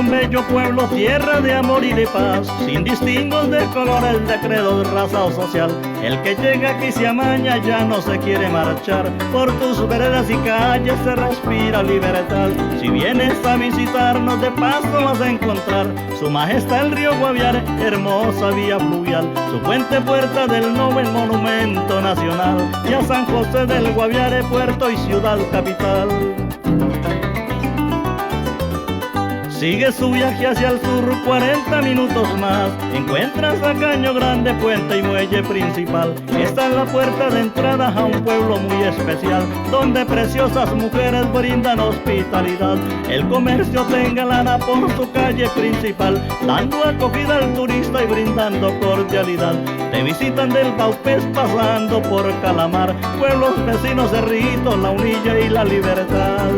un bello pueblo, tierra de amor y de paz, sin distingos de colores, de credo, raza o social. El que llega aquí se amaña, ya no se quiere marchar. Por tus veredas y calles se respira libertad. Si vienes a visitarnos, de paso vas a encontrar Su Majestad el río Guaviare, hermosa vía fluvial, su puente puerta del Nobel monumento nacional, y a San José del Guaviare, puerto y ciudad capital. Sigue su viaje hacia el sur, 40 minutos más, encuentras a Caño Grande, puente y muelle principal. Esta es la puerta de entrada a un pueblo muy especial, donde preciosas mujeres brindan hospitalidad. El comercio te engalana por su calle principal, dando acogida al turista y brindando cordialidad. Te visitan del Baupés pasando por Calamar, pueblos vecinos, Cerritos, La Unilla y La Libertad.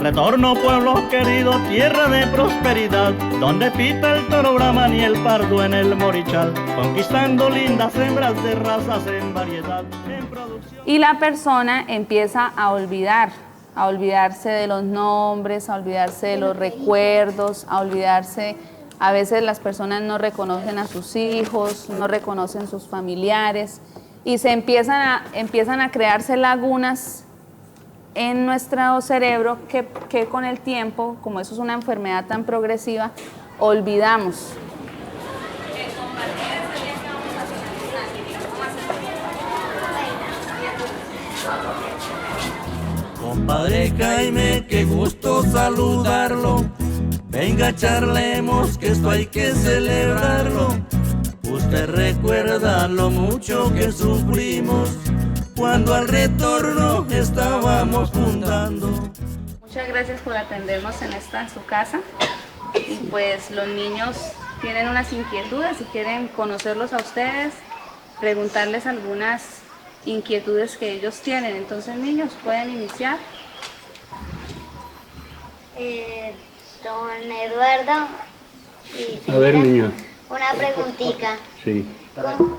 Retorno, pueblo querido, tierra de prosperidad, donde pita el toro brahman y el pardo en el morichal, conquistando lindas hembras de razas en variedad, en producción. Y la persona empieza a olvidarse de los nombres, a olvidarse de los recuerdos, a olvidarse, a veces las personas no reconocen a sus hijos, no reconocen sus familiares, y se empiezan a crearse lagunas en nuestro cerebro que con el tiempo, como eso es una enfermedad tan progresiva, olvidamos. Compadre Jaime, qué gusto saludarlo. Venga, charlemos, que esto hay que celebrarlo. Usted recuerda lo mucho que sufrimos cuando al retorno estábamos fundando. Muchas gracias por atendernos en su casa. Y pues los niños tienen unas inquietudes, si quieren conocerlos a ustedes, preguntarles algunas inquietudes que ellos tienen. Entonces, niños, pueden iniciar. Don Eduardo. A ver, niño. Una preguntita. Sí.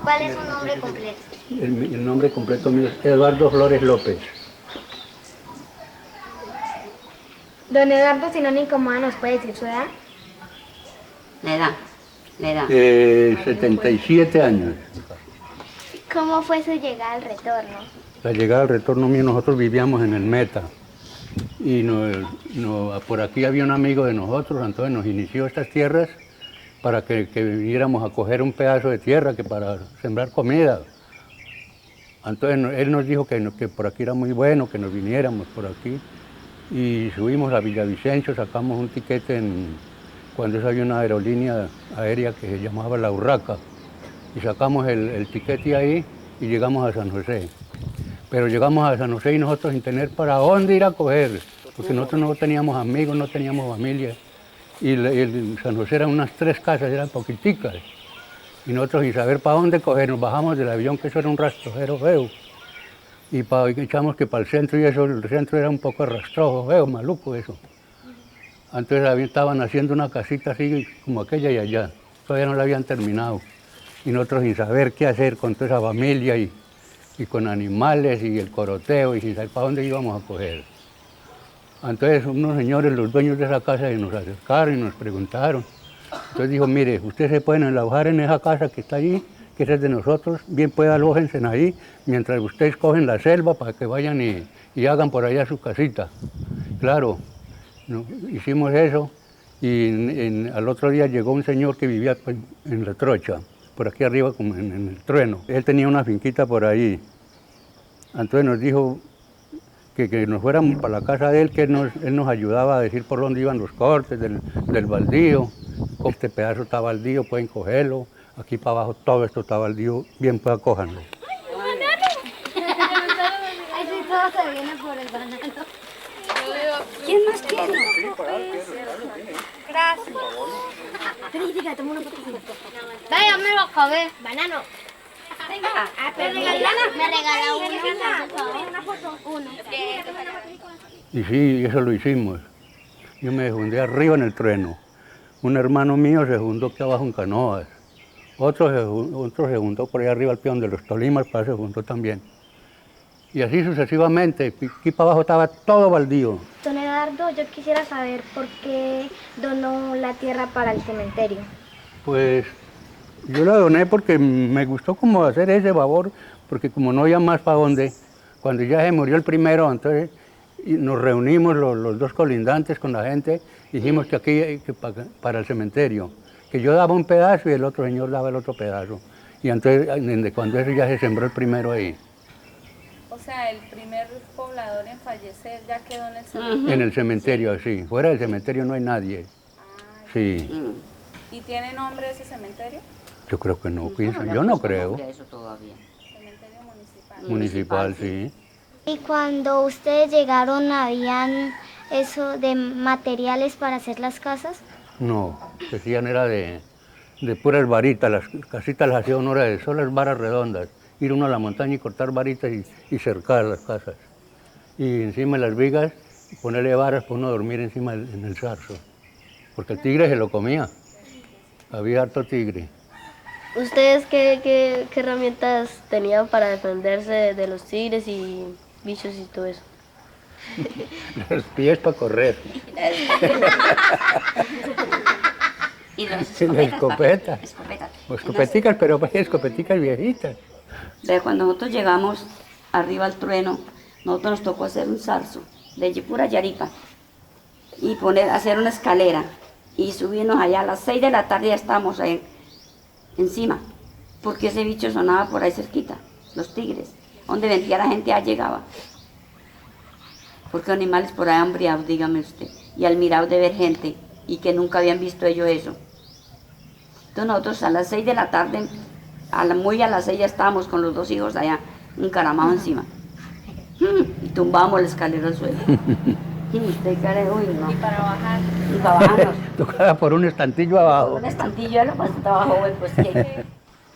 ¿Cuál es su nombre completo? El nombre completo mío es Eduardo Flores López. Don Eduardo, si no le incomoda, ¿nos puede decir su edad? La edad. 77 años. ¿Cómo fue su llegada al retorno? La llegada al retorno mío, nosotros vivíamos en el Meta. Y por aquí había un amigo de nosotros, entonces nos inició estas tierras para que viniéramos a coger un pedazo de tierra que para sembrar comida. Entonces él nos dijo que por aquí era muy bueno, que nos viniéramos por aquí. Y subimos a Villavicencio, sacamos un tiquete cuando eso había una aerolínea aérea que se llamaba La Urraca. Y sacamos el tiquete ahí y llegamos a San José. Pero llegamos a San José y nosotros sin tener para dónde ir a coger, porque nosotros no teníamos amigos, no teníamos familia. Y San José eran unas 3 casas, eran poquiticas. Y nosotros sin saber para dónde coger, nos bajamos del avión, que eso era un rastrojero feo. Y echamos que para el centro, y eso, el centro era un poco rastrojo, feo, maluco eso. Entonces estaban haciendo una casita así como aquella y allá, todavía no la habían terminado. Y nosotros sin saber qué hacer con toda esa familia y con animales y el coroteo y sin saber para dónde íbamos a coger. Entonces unos señores, los dueños de esa casa, nos acercaron y nos preguntaron. Entonces dijo, mire, ustedes se pueden alojar en esa casa que está allí, que esa es de nosotros, bien puede alójense ahí, mientras ustedes cogen la selva para que vayan y hagan por allá su casita. Claro, hicimos eso y al otro día llegó un señor que vivía en La Trocha, por aquí arriba como en el Trueno. Él tenía una finquita por ahí. Entonces nos dijo que nos fuéramos para la casa de él, que él nos ayudaba a decir por dónde iban los cortes del baldío. Este pedazo está baldío, pueden cogerlo. Aquí para abajo todo esto está baldío, bien pues acójanlo. Ay, sí, todo se viene por el banano. ¿Quién más quiere? Gracias. Felicidad, toma una foto. Vaya, me lo acabé. Banano. Venga, me regala una foto. Uno. Y sí, eso lo hicimos. Yo me fundé arriba en el Trueno. Un hermano mío se juntó aquí abajo en Canoas. Otro se juntó por ahí arriba al peón de los Tolimas, para se juntó también. Y así sucesivamente. Aquí para abajo estaba todo baldío. Don Eduardo, yo quisiera saber por qué donó la tierra para el cementerio. Pues yo la doné porque me gustó como hacer ese favor, porque como no había más para dónde, cuando ya se murió el primero, entonces nos reunimos los dos colindantes con la gente, dijimos que aquí para el cementerio, que yo daba un pedazo y el otro señor daba el otro pedazo. Y entonces cuando eso ya se sembró el primero ahí. O sea, el primer poblador en fallecer ya quedó en el cementerio. En el cementerio, sí. Fuera del cementerio no hay nadie. Sí. ¿Y tiene nombre ese cementerio? Yo creo que no, yo no creo. Eso todavía. Cementerio municipal. Municipal, sí. Y cuando ustedes llegaron, ¿habían eso de materiales para hacer las casas? No, que hacían era de puras varitas, las casitas las hacía uno de solas varas redondas. Ir uno a la montaña y cortar varitas y cercar las casas. Y encima de las vigas ponerle varas para uno dormir encima en el zarzo. Porque el tigre se lo comía. Había harto tigre. ¿Ustedes qué herramientas tenían para defenderse de los tigres y bichos y todo eso? Los pies para correr. Y las Y la escopetas. escopeta. Escopeticas, pero escopeticas viejitas. Cuando nosotros llegamos arriba al trueno, nosotros nos tocó hacer un zarzo de pura yarica y hacer una escalera y subirnos allá. A las 6 de la tarde ya estábamos ahí encima, porque ese bicho sonaba por ahí cerquita, los tigres. Donde vendía la gente ya llegaba. Porque animales por ahí hambriados, dígame usted, y al mirado de ver gente y que nunca habían visto ellos eso. Entonces nosotros a las 6 de la tarde, muy a las 6 ya estábamos con los dos hijos allá, encaramados encima. Y tumbábamos la escalera al suelo. Y usted cree, uy, no. Y para bajar. Y para bajarnos. Tocaba por un estantillo abajo. Un estantillo, lo más estaba joven, pues que...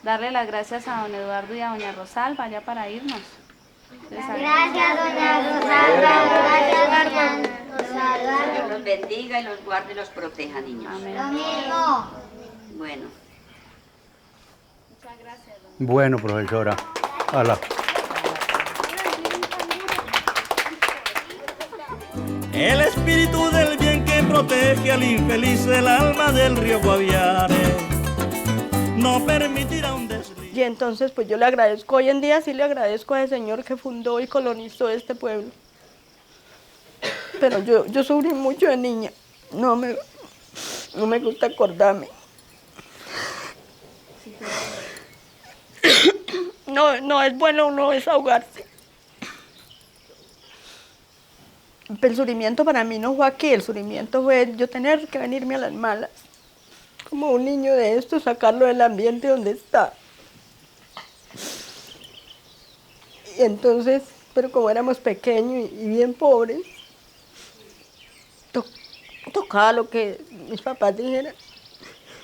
Darle las gracias a don Eduardo y a doña Rosalba ya para irnos. Gracias, doña Rosalba. Gracias, doña Rosalba. Dios los bendiga y los guarde y los proteja, niños. Amén. Lo mismo. Bueno. Bueno, profesora. Ala. El espíritu del bien que protege al infeliz del alma del río Guaviare no permitirá un desliz. Y entonces pues yo le agradezco, hoy en día sí le agradezco al Señor que fundó y colonizó este pueblo. Pero yo sufrí mucho de niña, no me gusta acordarme. No es bueno uno desahogarse. El sufrimiento para mí no fue aquí, el sufrimiento fue yo tener que venirme a las malas. Como un niño de esto, sacarlo del ambiente donde está. Y entonces, pero como éramos pequeños y bien pobres, tocaba lo que mis papás dijeran.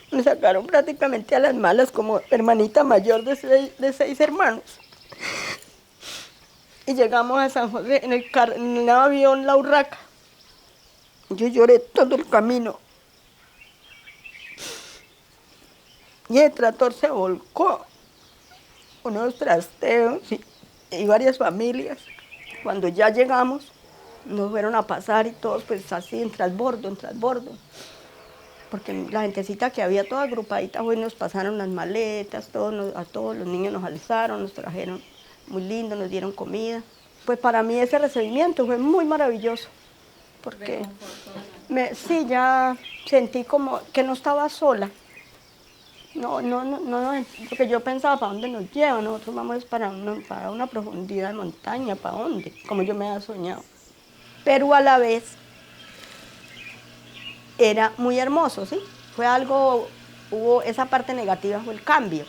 Me sacaron prácticamente a las malas como hermanita mayor de seis hermanos. Y llegamos a San José en el avión La Urraca. Yo lloré todo el camino. Y el tractor se volcó, unos trasteos y varias familias. Cuando ya llegamos, nos fueron a pasar y todos pues así en transbordo. Porque la gentecita que había toda agrupadita, hoy nos pasaron las maletas, a todos los niños nos alzaron, nos trajeron muy lindo, nos dieron comida. Pues para mí ese recibimiento fue muy maravilloso, porque sí, ya sentí como que no estaba sola. No, porque yo pensaba, ¿para dónde nos llevan? Nosotros vamos para una profundidad de montaña, ¿para dónde? Como yo me había soñado. Pero a la vez era muy hermoso, ¿sí? Hubo esa parte negativa, fue el cambio.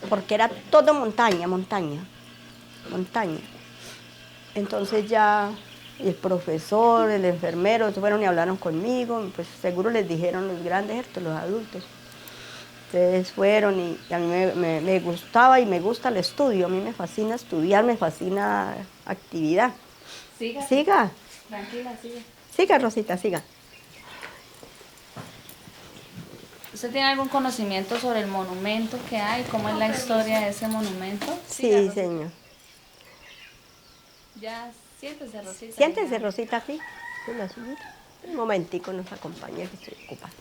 Porque era todo montaña. Entonces ya el profesor, el enfermero, fueron y hablaron conmigo, pues seguro les dijeron los grandes, los adultos. Ustedes fueron y a mí me gustaba y me gusta el estudio, a mí me fascina estudiar, me fascina actividad. Siga. Siga. Tranquila, siga. Siga, Rosita, siga. ¿Usted tiene algún conocimiento sobre el monumento que hay? ¿Cómo es la historia de ese monumento? Sí, señor. Ya, siéntese, Rosita. Siéntese, Rosita, aquí. En la sillita. Un momentico nos acompaña, que estoy ocupada.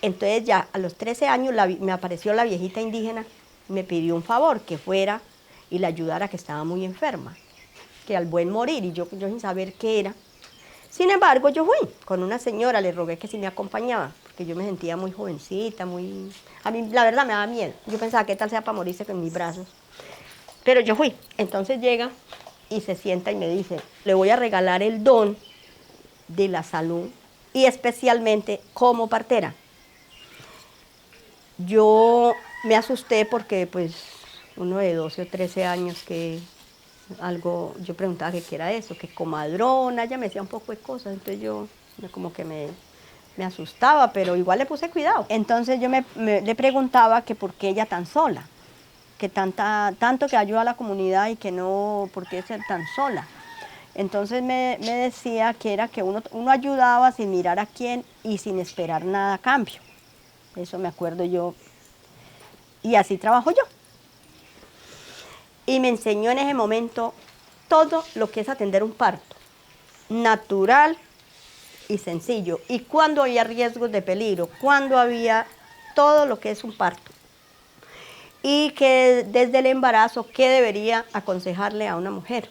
Entonces ya a los 13 años me apareció la viejita indígena, me pidió un favor, que fuera y la ayudara, que estaba muy enferma, que al buen morir, y yo sin saber qué era. Sin embargo, yo fui con una señora, le rogué que si me acompañaba, porque yo me sentía muy jovencita, muy... A mí la verdad me daba miedo, yo pensaba qué tal sea para morirse con mis brazos. Pero yo fui, entonces llega y se sienta y me dice, le voy a regalar el don de la salud y especialmente como partera. Yo me asusté porque pues uno de 12 o 13 años que algo, yo preguntaba que qué era eso, que comadrona, ella me decía un poco de cosas, entonces yo como que me asustaba, pero igual le puse cuidado. Entonces yo le preguntaba que por qué ella tan sola, que tanto que ayuda a la comunidad y que no, por qué ser tan sola. Entonces me decía que era que uno ayudaba sin mirar a quién y sin esperar nada a cambio. Eso me acuerdo yo. Y así trabajo yo. Y me enseñó en ese momento todo lo que es atender un parto. Natural y sencillo. Y cuando había riesgos de peligro, cuando había todo lo que es un parto. Y que desde el embarazo, ¿qué debería aconsejarle a una mujer?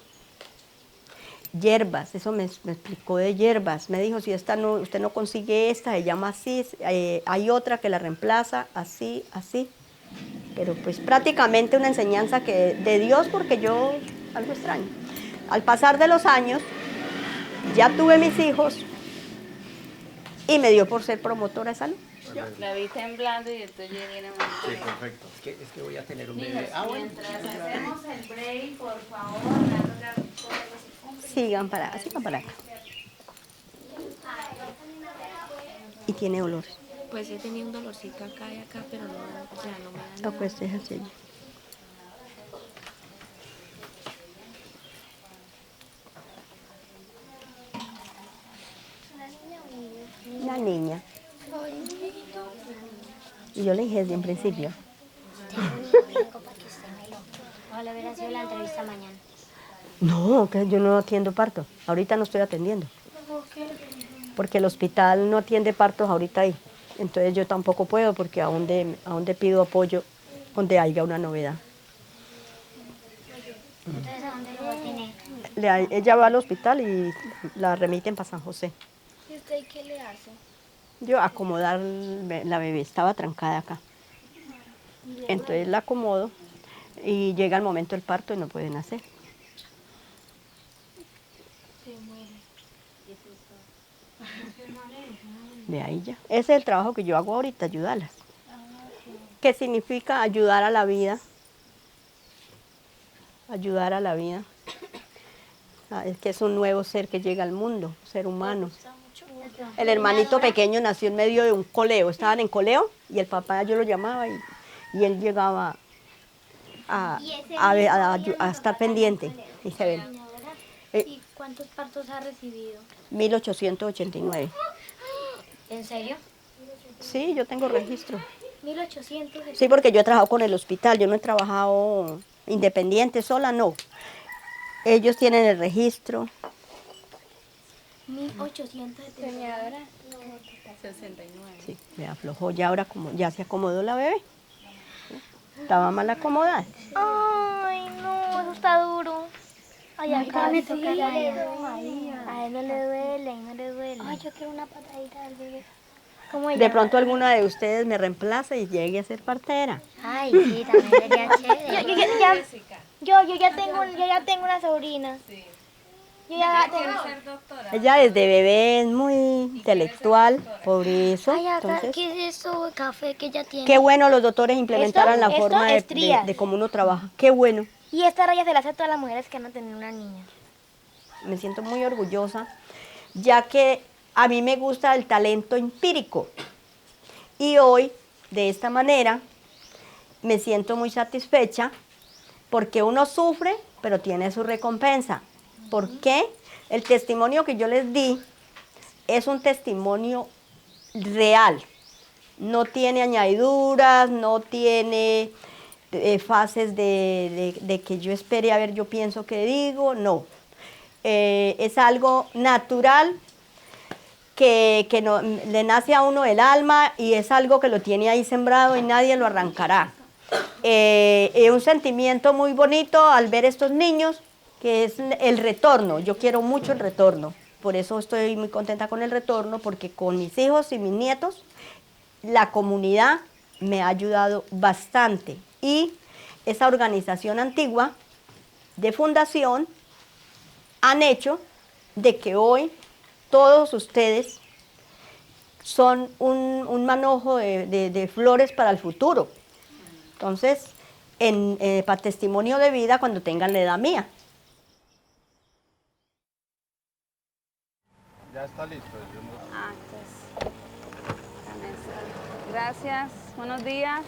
Hierbas, eso me explicó de hierbas. Me dijo, si usted no consigue esta, se llama así, hay otra que la reemplaza, así, así. Pero pues prácticamente una enseñanza de Dios, porque yo, algo extraño. Al pasar de los años, ya tuve mis hijos y me dio por ser promotora de salud. La vi temblando y entonces viene muy bien. Sí, perfecto. Es que voy a tener un bebé. Mientras hacemos el break, por favor, sigan para acá. Y tiene olor. Pues he tenido un dolorcito acá y acá, pero no, o sea, no me da nada. No, pues déjase. Una niña. Y yo le dije desde un principio. Ojalá hubiera sido la entrevista mañana. No, que yo no atiendo parto. Ahorita no estoy atendiendo. Porque el hospital no atiende partos ahorita ahí. Entonces yo tampoco puedo, porque a dónde pido apoyo donde haya una novedad. Entonces, ¿a dónde lo va a tener? Ella va al hospital y la remiten para San José. ¿Y usted qué le hace? Yo acomodar la bebé, estaba trancada acá. Entonces la acomodo y llega el momento del parto y no pueden hacer. De ahí ya. Ese es el trabajo que yo hago ahorita, ayudarlas. ¿Qué significa ayudar a la vida? Ayudar a la vida. Es que es un nuevo ser que llega al mundo, ser humano. El hermanito pequeño nació en medio de un coleo, estaban en coleo y el papá yo lo llamaba y él llegaba a estar pendiente. Y se ven. ¿Y cuántos partos ha recibido? 1889. ¿En serio? Sí, yo tengo registro. 1800. Sí, porque yo he trabajado con el hospital, yo no he trabajado independiente, sola no. Ellos tienen el registro. 1800. Señora. 69. Sí, me aflojó ya ahora, como ya se acomodó la bebé. Estaba mal acomodada. Ay, no, eso está duro. Ay, acá me toca la a él no le duele, no le duele. Ay, yo quiero una patadita del bebé. De pronto alguna de ustedes me reemplaza y llegue a ser partera. Ay, sí, también sería chévere. Yo ya tengo una sobrina. Sí. Yo ya ¿Quiere ser doctora? Ella desde bebé es muy intelectual, por eso. Ay, acá, Entonces, ¿qué es eso de café que ella tiene? qué bueno los doctores implementaran la Esto forma es trías. de cómo uno trabaja. Qué bueno. Y esta raya se la hace a todas las mujeres que van a tener una niña. Me siento muy orgullosa, ya que a mí me gusta el talento empírico. Y hoy, de esta manera, me siento muy satisfecha porque uno sufre, pero tiene su recompensa. ¿Por qué? El testimonio que yo les di es un testimonio real. No tiene añadiduras, no tiene fases de que yo espere a ver, yo pienso que digo, no. Es algo natural que le nace a uno el alma y es algo que lo tiene ahí sembrado y nadie lo arrancará. Un sentimiento muy bonito al ver estos niños, que es el retorno. Yo quiero mucho el retorno, por eso estoy muy contenta con el retorno, porque con mis hijos y mis nietos, la comunidad me ha ayudado bastante. Y esa organización antigua de fundación han hecho de que hoy todos ustedes son un manojo de flores para el futuro. Entonces, para testimonio de vida cuando tengan la edad mía. Ya está listo. Gracias, buenos días.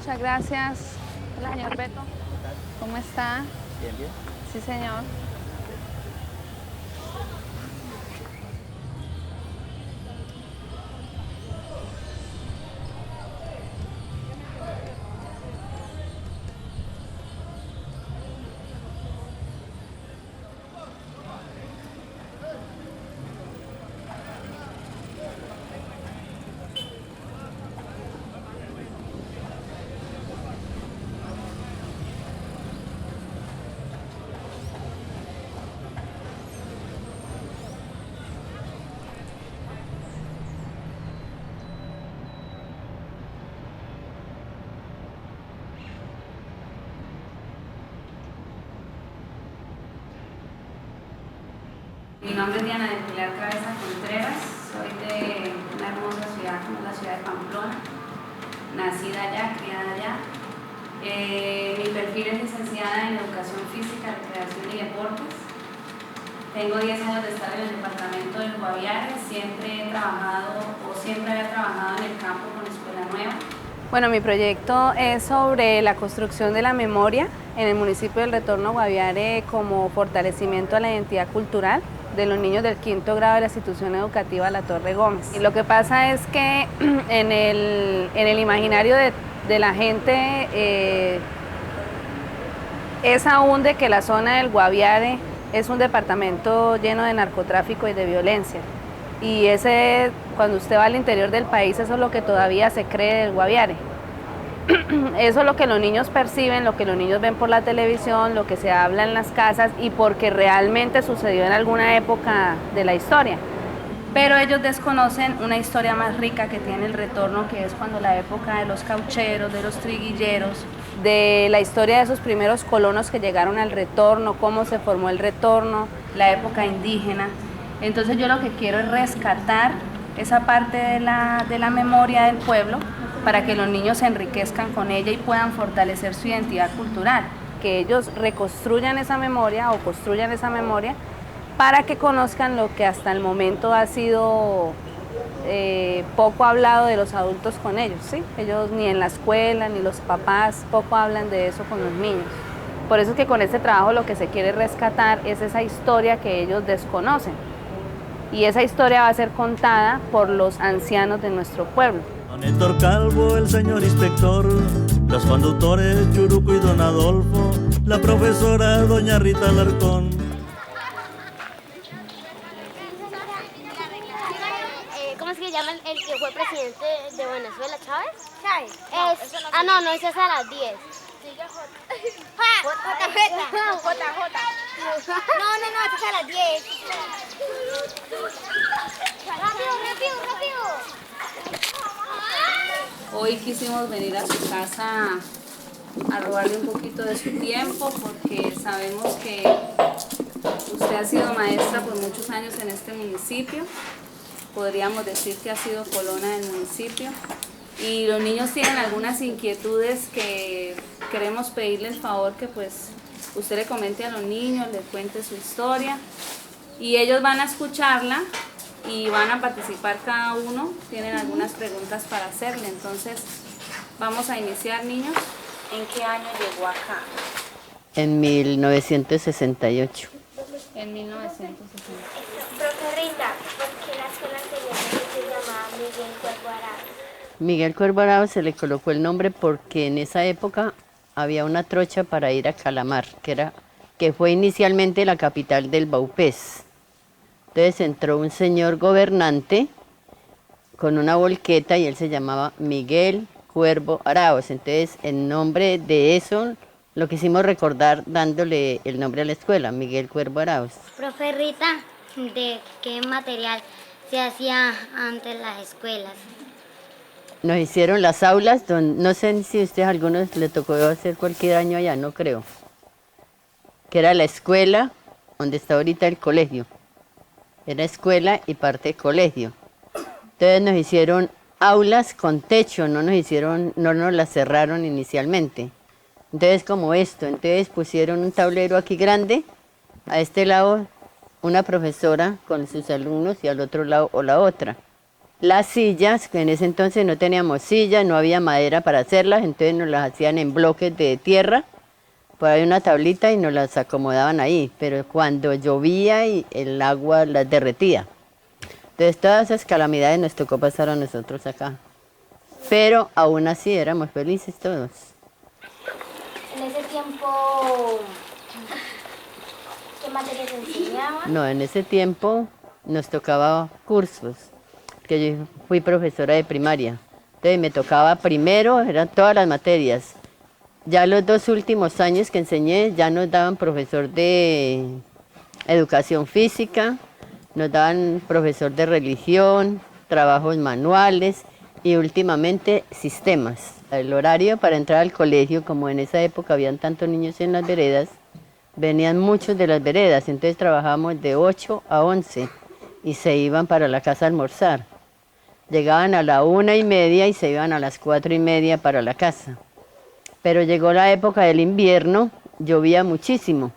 Muchas gracias. Hola, señor Beto. ¿Cómo está? Bien, bien. Sí, señor. Mi nombre es Diana del Pilar Cabeza Contreras, soy de una hermosa ciudad como es la ciudad de Pamplona, nacida allá, criada allá. Mi perfil es licenciada en Educación Física, Recreación y Deportes. Tengo 10 años de estar en el departamento del Guaviare, siempre había trabajado en el campo con Escuela Nueva. Bueno, mi proyecto es sobre la construcción de la memoria en el municipio del Retorno Guaviare como fortalecimiento a la identidad cultural de los niños del 5º grado de la institución educativa La Torre Gómez. Y lo que pasa es que en el imaginario de la gente es aún de que la zona del Guaviare es un departamento lleno de narcotráfico y de violencia. Y cuando usted va al interior del país, eso es lo que todavía se cree del Guaviare. Eso es lo que los niños perciben, lo que los niños ven por la televisión, lo que se habla en las casas y porque realmente sucedió en alguna época de la historia. Pero ellos desconocen una historia más rica que tiene el Retorno, que es cuando la época de los caucheros, de los triguilleros, de la historia de esos primeros colonos que llegaron al Retorno, cómo se formó el Retorno, la época indígena. Entonces yo lo que quiero es rescatar esa parte de la memoria del pueblo para que los niños se enriquezcan con ella y puedan fortalecer su identidad cultural, que ellos reconstruyan esa memoria o construyan esa memoria para que conozcan lo que hasta el momento ha sido poco hablado de los adultos con ellos, ¿sí? Ellos ni en la escuela ni los papás poco hablan de eso con los niños. Por eso es que con este trabajo lo que se quiere rescatar es esa historia que ellos desconocen. Y esa historia va a ser contada por los ancianos de nuestro pueblo. Don Héctor Calvo, el señor inspector, los conductores Churuco y Don Adolfo, la profesora doña Rita Alarcón. ¿Cómo es que llama el que fue presidente? de Venezuela, ¿sabes? ¿Sabes? No, esa es a las 10. No, esa es a las 10. Rápido. Hoy quisimos venir a su casa a robarle un poquito de su tiempo porque sabemos que usted ha sido maestra por muchos años en este municipio. Podríamos decir que ha sido colona del municipio. Y los niños tienen algunas inquietudes que queremos pedirle el favor que pues usted le comente a los niños, les cuente su historia. Y ellos van a escucharla y van a participar cada uno. Tienen algunas preguntas para hacerle. Entonces, vamos a iniciar, niños. ¿En qué año llegó acá? En 1968. En 1960. Profe Rita, ¿por qué la escuela anterior se llamaba Miguel Cuervo Arauz? Miguel Cuervo Arauz se le colocó el nombre porque en esa época había una trocha para ir a Calamar, que fue inicialmente la capital del Vaupés. Entonces entró un señor gobernante con una volqueta y él se llamaba Miguel Cuervo Arauz. Entonces, en nombre de eso, lo quisimos recordar dándole el nombre a la escuela, Miguel Cuervo Arauz. Profe Rita, ¿de qué material se hacía antes las escuelas? Nos hicieron las aulas, no sé si a ustedes a algunos les tocó hacer cualquier año allá, no creo. Que era la escuela donde está ahorita el colegio. Era escuela y parte colegio. Entonces nos hicieron aulas con techo, no nos las cerraron inicialmente. Entonces como esto, entonces pusieron un tablero aquí grande, a este lado una profesora con sus alumnos y al otro lado o la otra. Las sillas, que en ese entonces no teníamos sillas, no había madera para hacerlas, entonces nos las hacían en bloques de tierra, por ahí una tablita y nos las acomodaban ahí, pero cuando llovía y el agua las derretía. Entonces todas esas calamidades nos tocó pasar a nosotros acá. Pero aún así éramos felices todos. En ese tiempo, ¿qué materias enseñaban? No, en ese tiempo nos tocaba cursos, que yo fui profesora de primaria. Entonces me tocaba primero, eran todas las materias. Ya los 2 últimos años que enseñé ya nos daban profesor de educación física, nos daban profesor de religión, trabajos manuales y últimamente sistemas. El horario para entrar al colegio, como en esa época habían tantos niños en las veredas, venían muchos de las veredas, entonces trabajábamos de 8 a 11 y se iban para la casa a almorzar. Llegaban a la 1:30 y se iban a las 4:30 para la casa. Pero llegó la época del invierno, llovía muchísimo.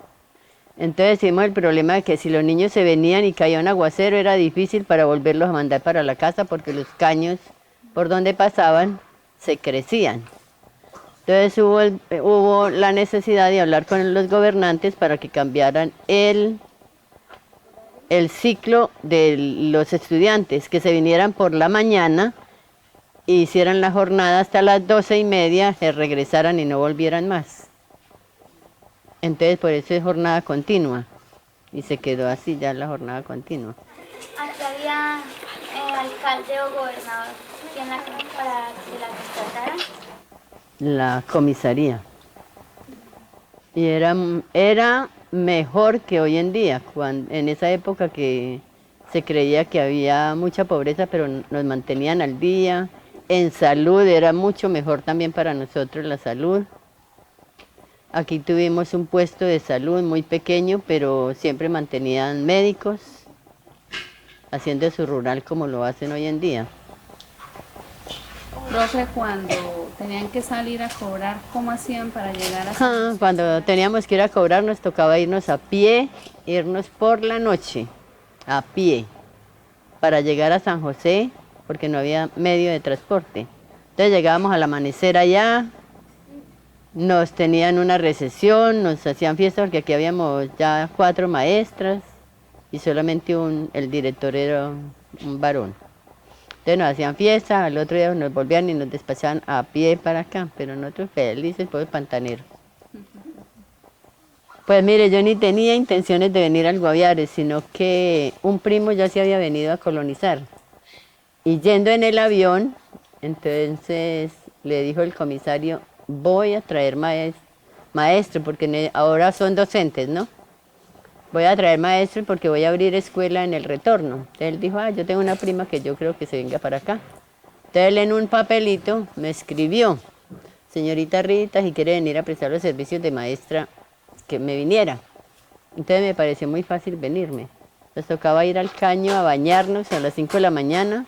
Entonces tuvimos el problema de que si los niños se venían y caía un aguacero, era difícil para volverlos a mandar para la casa porque los caños por donde pasaban se crecían. Entonces hubo la necesidad de hablar con los gobernantes para que cambiaran el ciclo de los estudiantes, que se vinieran por la mañana e hicieran la jornada hasta las 12:30, se regresaran y no volvieran más. Entonces por eso es jornada continua y se quedó así ya la jornada continua. Aquí había alcalde o gobernador, ¿quién para que la contrataran? La comisaría. Y era mejor que hoy en día, en esa época que se creía que había mucha pobreza, pero nos mantenían al día. En salud era mucho mejor también para nosotros la salud. Aquí tuvimos un puesto de salud muy pequeño, pero siempre mantenían médicos, haciendo su rural como lo hacen hoy en día. Profe, cuando tenían que salir a cobrar, ¿cómo hacían para llegar a Cuando teníamos que ir a cobrar nos tocaba irnos a pie, irnos por la noche, a pie, para llegar a San José, porque no había medio de transporte. Entonces llegábamos al amanecer allá, nos tenían una recesión, nos hacían fiesta porque aquí habíamos ya 4 maestras y solamente el director era un varón. Entonces nos hacían fiesta, al otro día nos volvían y nos despachaban a pie para acá, pero nosotros felices, pues pantaneros. Pues mire, yo ni tenía intenciones de venir al Guaviare, sino que un primo ya se había venido a colonizar. Y yendo en el avión, Entonces le dijo el comisario, voy a traer maestro, porque ahora son docentes, ¿no? Voy a traer maestro porque voy a abrir escuela en el retorno. Entonces él dijo, yo tengo una prima que yo creo que se venga para acá. Entonces él en un papelito me escribió, señorita Rita, si quiere venir a prestar los servicios de maestra, que me viniera. Entonces me pareció muy fácil venirme. Nos tocaba ir al caño a bañarnos a las 5 de la mañana,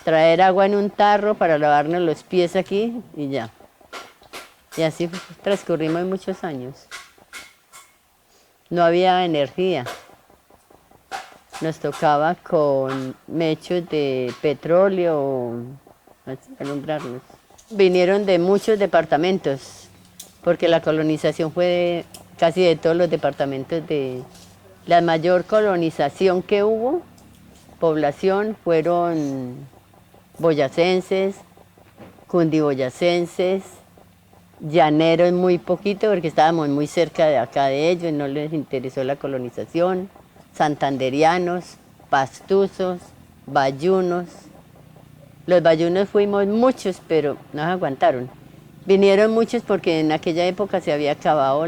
traer agua en un tarro para lavarnos los pies aquí y ya. Y así transcurrimos muchos años. No había energía. Nos tocaba con mechos de petróleo alumbrarnos. Vinieron de muchos departamentos, porque la colonización fue casi de todos los departamentos de... La mayor colonización que hubo, población, fueron boyacenses, cundiboyacenses, llaneros muy poquito, porque estábamos muy cerca de acá de ellos, no les interesó la colonización, santanderianos, pastuzos, bayunos. Los bayunos fuimos muchos, pero no aguantaron. Vinieron muchos porque en aquella época se había acabado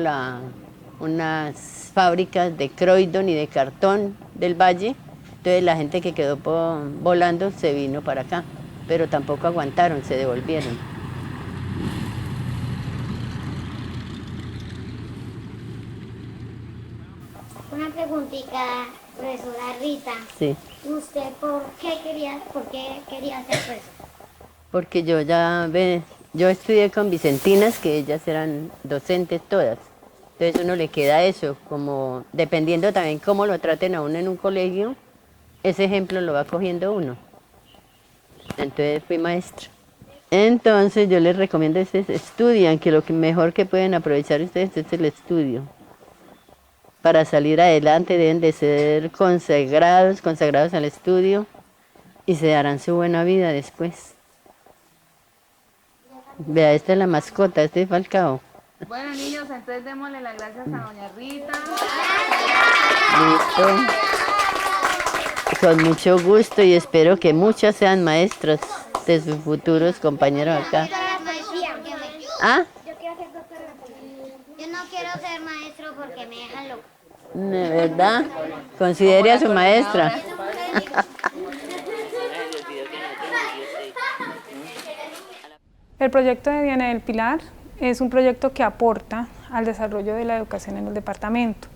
unas fábricas de Croydon y de cartón del Valle, entonces la gente que quedó volando se vino para acá, pero tampoco aguantaron, se devolvieron. Una preguntita, profesora Rita. Sí. ¿Usted por qué quería hacer eso? Porque yo estudié con vicentinas, que ellas eran docentes todas. Entonces uno le queda eso, como dependiendo también cómo lo traten a uno en un colegio, ese ejemplo lo va cogiendo uno. Entonces fui maestra. Entonces yo les recomiendo que ustedes estudian, que lo mejor que pueden aprovechar ustedes es el estudio. Para salir adelante deben de ser consagrados al estudio y se darán su buena vida después. Vea, esta es la mascota, este es Falcao. Bueno, niños, entonces démosle las gracias a doña Rita. Listo. Con mucho gusto y espero que muchas sean maestras de sus futuros compañeros acá. ¿Ah? Yo no quiero ser maestro porque me dejan loco. ¿De verdad? Considere a su maestra. El proyecto de Diana del Pilar es un proyecto que aporta al desarrollo de la educación en el departamento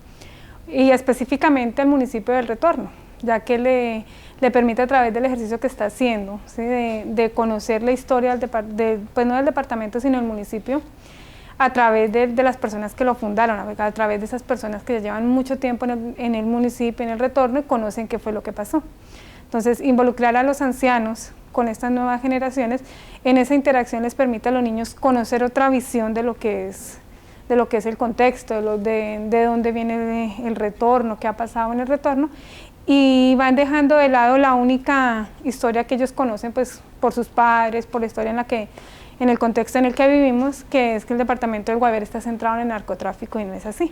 y específicamente al municipio del Retorno, ya que le permite a través del ejercicio que está haciendo, ¿sí? de conocer la historia pues no del departamento sino del municipio, a través de las personas que lo fundaron, a través de esas personas que ya llevan mucho tiempo en el municipio, en el Retorno, y conocen qué fue lo que pasó. Entonces, involucrar a los ancianos con estas nuevas generaciones, en esa interacción les permite a los niños conocer otra visión de lo que es el contexto, de dónde viene el retorno, qué ha pasado en el retorno, y van dejando de lado la única historia que ellos conocen pues, por sus padres, por la historia en el contexto en el que vivimos, que es que el departamento del Guaviare está centrado en el narcotráfico y no es así.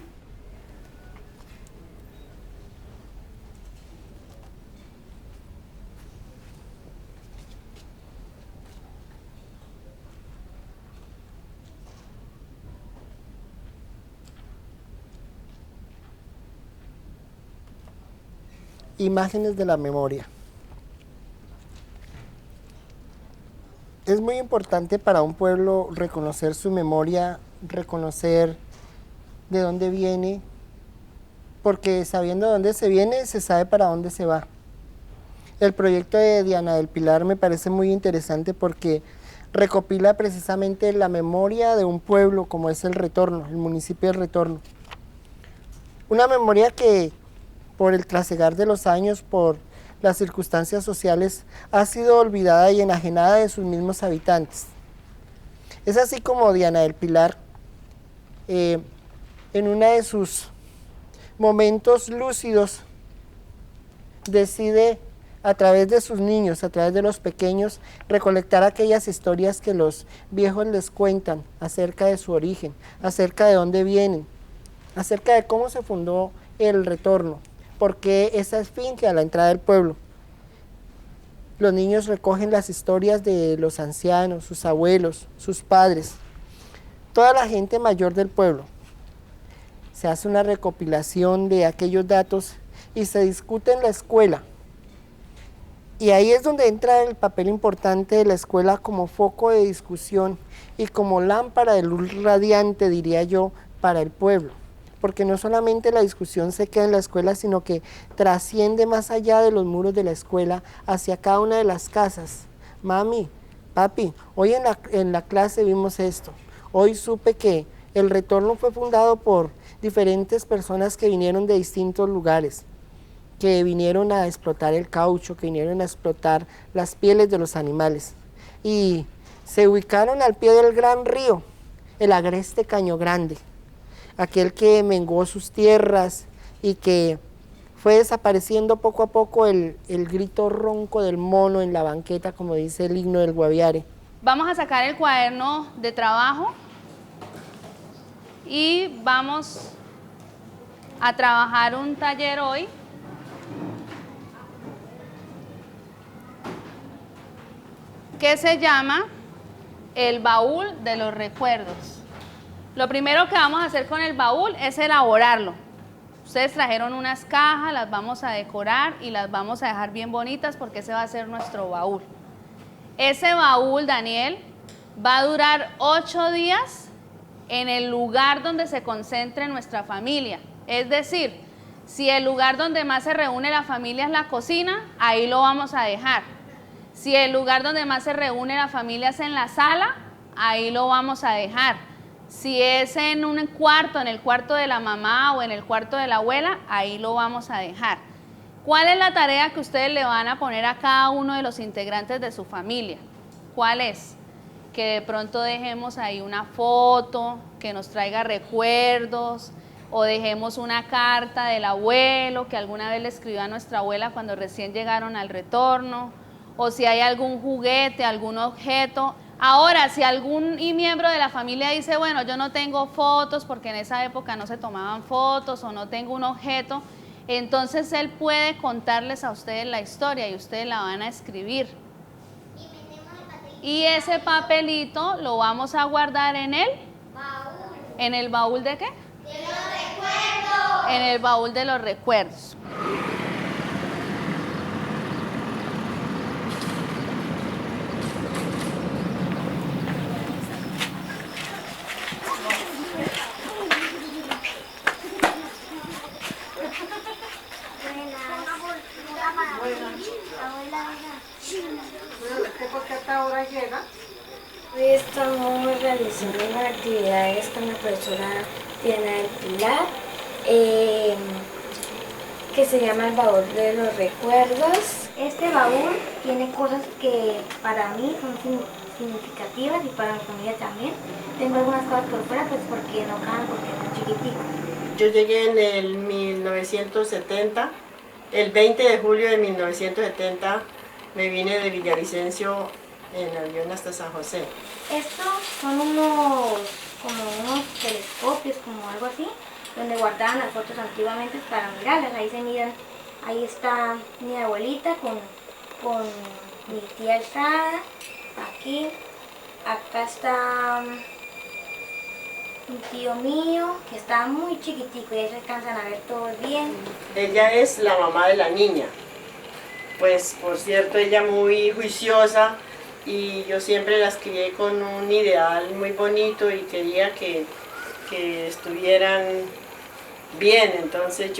Imágenes de la memoria. Es muy importante para un pueblo reconocer su memoria, reconocer de dónde viene, porque sabiendo de dónde se viene, se sabe para dónde se va. El proyecto de Diana del Pilar me parece muy interesante porque recopila precisamente la memoria de un pueblo como es el Retorno, el municipio del Retorno. Una memoria que por el trasegar de los años, por las circunstancias sociales, ha sido olvidada y enajenada de sus mismos habitantes. Es así como Diana del Pilar, en uno de sus momentos lúcidos, decide a través de sus niños, a través de los pequeños, recolectar aquellas historias que los viejos les cuentan acerca de su origen, acerca de dónde vienen, acerca de cómo se fundó el Retorno, porque esa es finca a la entrada del pueblo. Los niños recogen las historias de los ancianos, sus abuelos, sus padres, toda la gente mayor del pueblo. Se hace una recopilación de aquellos datos y se discute en la escuela. Y ahí es donde entra el papel importante de la escuela como foco de discusión y como lámpara de luz radiante, diría yo, para el pueblo. Porque no solamente la discusión se queda en la escuela, sino que trasciende más allá de los muros de la escuela hacia cada una de las casas. Mami, papi, hoy en la clase vimos esto. Hoy supe que el retorno fue fundado por diferentes personas que vinieron de distintos lugares, que vinieron a explotar el caucho, que vinieron a explotar las pieles de los animales. Y se ubicaron al pie del gran río, el agreste Caño Grande, aquel que menguó sus tierras y que fue desapareciendo poco a poco el grito ronco del mono en la banqueta, como dice el himno del Guaviare. Vamos a sacar el cuaderno de trabajo y vamos a trabajar un taller hoy que se llama el baúl de los recuerdos. Lo primero que vamos a hacer con el baúl es elaborarlo. Ustedes trajeron unas cajas, las vamos a decorar y las vamos a dejar bien bonitas porque ese va a ser nuestro baúl. Ese baúl, Daniel, va a durar 8 días en el lugar donde se concentre nuestra familia. Es decir, si el lugar donde más se reúne la familia es la cocina, ahí lo vamos a dejar. Si el lugar donde más se reúne la familia es en la sala, ahí lo vamos a dejar. Si es en un cuarto, en el cuarto de la mamá o en el cuarto de la abuela, ahí lo vamos a dejar. ¿Cuál es la tarea que ustedes le van a poner a cada uno de los integrantes de su familia? ¿Cuál es? Que de pronto dejemos ahí una foto, que nos traiga recuerdos, o dejemos una carta del abuelo que alguna vez le escribió a nuestra abuela cuando recién llegaron al retorno, o si hay algún juguete, algún objeto. Ahora, si algún miembro de la familia dice, bueno, yo no tengo fotos porque en esa época no se tomaban fotos o no tengo un objeto, entonces él puede contarles a ustedes la historia y ustedes la van a escribir. Y ese papelito lo vamos a guardar en el baúl. ¿En el baúl de qué? De los recuerdos. En el baúl de los recuerdos. ¿Por qué hasta ahora llega? Hoy estamos realizando unas actividades con la profesora Diana del Pilar, que se llama el baúl de los recuerdos. Este baúl tiene cosas que para mí son significativas y para mi familia también. Tengo algunas cosas por fuera, pues porque no caben, porque son chiquiticos. Yo llegué en el 1970, el 20 de julio de 1970 me vine de Villavicencio en avión hasta San José. Estos son unos telescopios, como algo así, donde guardaban las fotos antiguamente para mirarlas. Ahí se miran, ahí está mi abuelita con mi tía Estrada, aquí, acá está un tío mío que está muy chiquitico y ahí se alcanzan a ver todos bien. Ella es la mamá de la niña. Pues por cierto, ella muy juiciosa y yo siempre las crié con un ideal muy bonito y quería que estuvieran bien. Entonces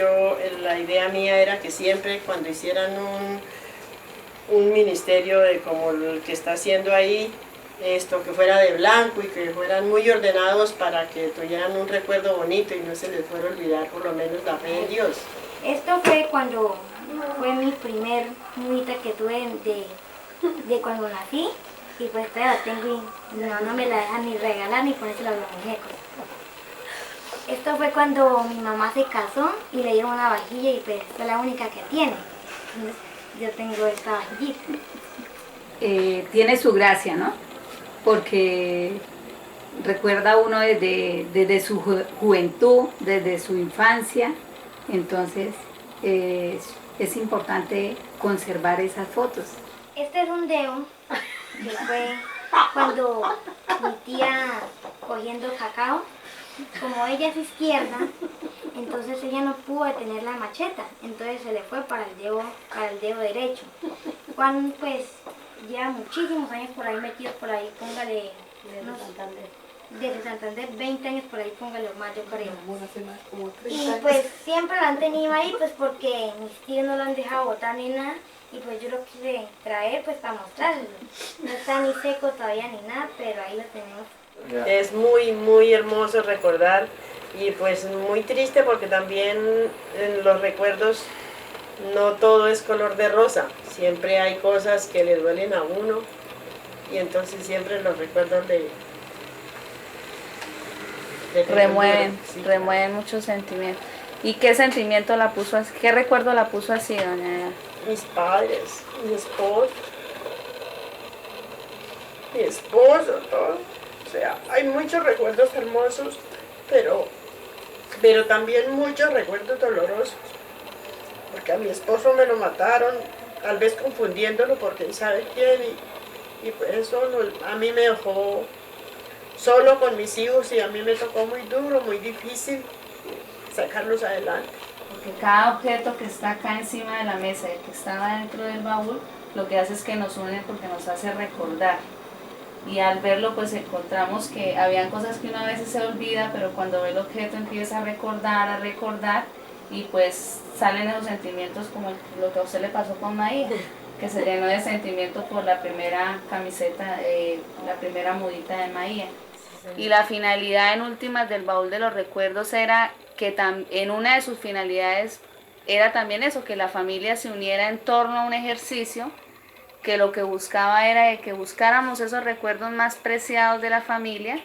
la idea mía era que siempre cuando hicieran un ministerio de como el que está haciendo ahí, que fuera de blanco y que fueran muy ordenados para que tuvieran un recuerdo bonito y no se les fuera a olvidar por lo menos la fe en Dios. Esto fue cuando fue mi primer muñeca que tuve de cuando nací y pues todavía la tengo y no me la dejan ni regalar ni ponérsela a los muñecos. Esto fue cuando mi mamá se casó y le dieron una vajilla y pues fue la única que tiene. Entonces yo tengo esta vajillita. Tiene su gracia, ¿no? Porque recuerda uno desde su juventud, desde su infancia, entonces es importante conservar esas fotos. Este es un dedo que fue cuando mi tía cogiendo cacao, como ella es izquierda, entonces ella no pudo detener la macheta, entonces se le fue para el dedo derecho. Juan pues lleva muchísimos años por ahí metidos por ahí, póngale desde Santander, 20 años por ahí, póngale más, yo creo. Y pues siempre lo han tenido ahí, pues porque mis tíos no lo han dejado botar ni nada, y pues yo lo quise traer pues para mostrarlo. No está ni seco todavía ni nada, pero ahí lo tenemos. Es muy, muy hermoso recordar y pues muy triste porque también en los recuerdos no todo es color de rosa. Siempre hay cosas que le duelen a uno y entonces siempre los recuerdos remueven muchos sentimientos. ¿Y qué sentimiento la puso así? ¿Qué recuerdo la puso así, doña? Mis padres, mi esposo, todo. O sea, hay muchos recuerdos hermosos, pero también muchos recuerdos dolorosos. Porque a mi esposo me lo mataron, tal vez confundiéndolo por quién sabe quién, y pues eso a mí me dejó solo con mis hijos y a mí me tocó muy duro, muy difícil sacarlos adelante. Porque cada objeto que está acá encima de la mesa y que estaba dentro del baúl, lo que hace es que nos une porque nos hace recordar. Y al verlo pues encontramos que habían cosas que uno a veces se olvida, pero cuando ve el objeto empieza a recordar y pues salen esos sentimientos como lo que a usted le pasó con Maía, que se llenó de sentimiento por la primera camiseta, la primera mudita de Maía. Y la finalidad en últimas del baúl de los recuerdos era que en una de sus finalidades era también eso, que la familia se uniera en torno a un ejercicio, que lo que buscaba era de que buscáramos esos recuerdos más preciados de la familia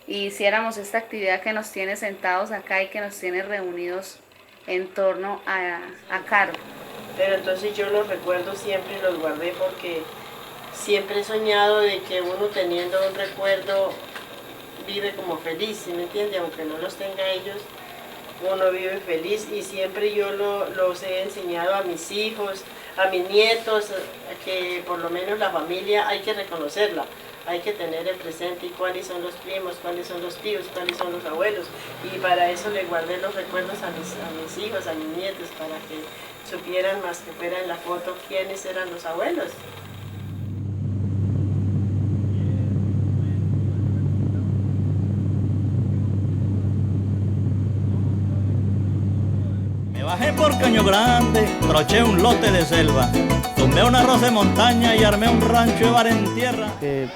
y hiciéramos esta actividad que nos tiene sentados acá y que nos tiene reunidos en torno a Caro. Pero entonces yo los recuerdo siempre y los guardé porque siempre he soñado de que uno teniendo un recuerdo vive como feliz, ¿sí me entiende? Aunque no los tenga ellos, uno vive feliz y siempre yo los he enseñado a mis hijos, a mis nietos, que por lo menos la familia hay que reconocerla, hay que tener en presente cuáles son los primos, cuáles son los tíos, cuáles son los abuelos, y para eso le guardé los recuerdos a mis hijos, a mis nietos, para que supieran más que fuera en la foto quiénes eran los abuelos. Bajé por Caño Grande, troché un lote de selva, tumbé un arroz de montaña y armé un rancho de bar en tierra.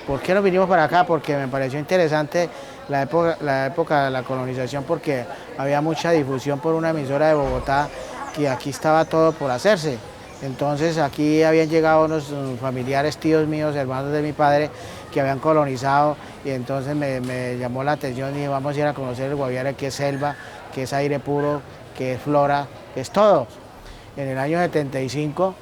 ¿Por qué nos vinimos para acá? Porque me pareció interesante la época de la colonización, porque había mucha difusión por una emisora de Bogotá que aquí estaba todo por hacerse. Entonces aquí habían llegado unos familiares, tíos míos, hermanos de mi padre, que habían colonizado, y entonces me llamó la atención y dije, vamos a ir a conocer el Guaviare, que es selva, que es aire puro, que es flora, que es todo. En el año 75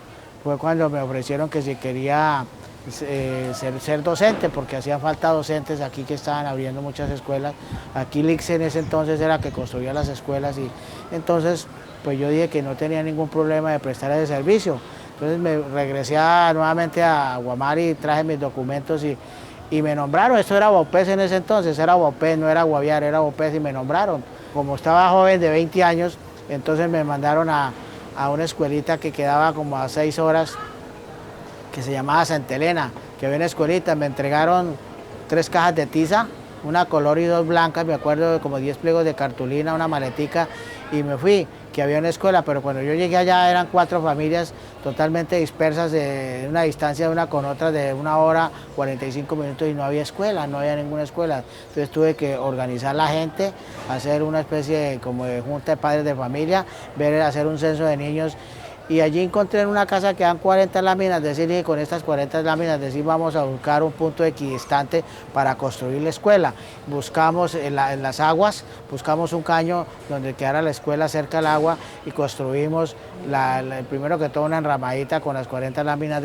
fue cuando me ofrecieron que si quería ser docente, porque hacían falta docentes aquí, que estaban abriendo muchas escuelas. Aquí Lix en ese entonces era que construía las escuelas, y entonces pues yo dije que no tenía ningún problema de prestar ese servicio. Entonces me regresé nuevamente a Guamari y traje mis documentos y me nombraron. Esto era Baupés en ese entonces, era Baupés, no era Guaviare, era Baupés, y me nombraron. Como estaba joven de 20 años, entonces me mandaron a una escuelita que quedaba como a 6 horas, que se llamaba Santa Elena, que había una escuelita. Me entregaron 3 cajas de tiza, una color y 2 blancas, me acuerdo de como 10 pliegos de cartulina, una maletica, y me fui, que había una escuela, pero cuando yo llegué allá eran 4 familias totalmente dispersas, de una distancia de una con otra de 1 hora, 45 minutos, y no había escuela, no había ninguna escuela. Entonces tuve que organizar la gente, hacer una especie como de junta de padres de familia, hacer un censo de niños, y allí encontré en una casa que dan 40 láminas, decir, con estas 40 láminas, vamos a buscar un punto equidistante para construir la escuela. Buscamos en las aguas, buscamos un caño donde quedara la escuela cerca al agua, y construimos primero que todo una enramadita con las 40 láminas,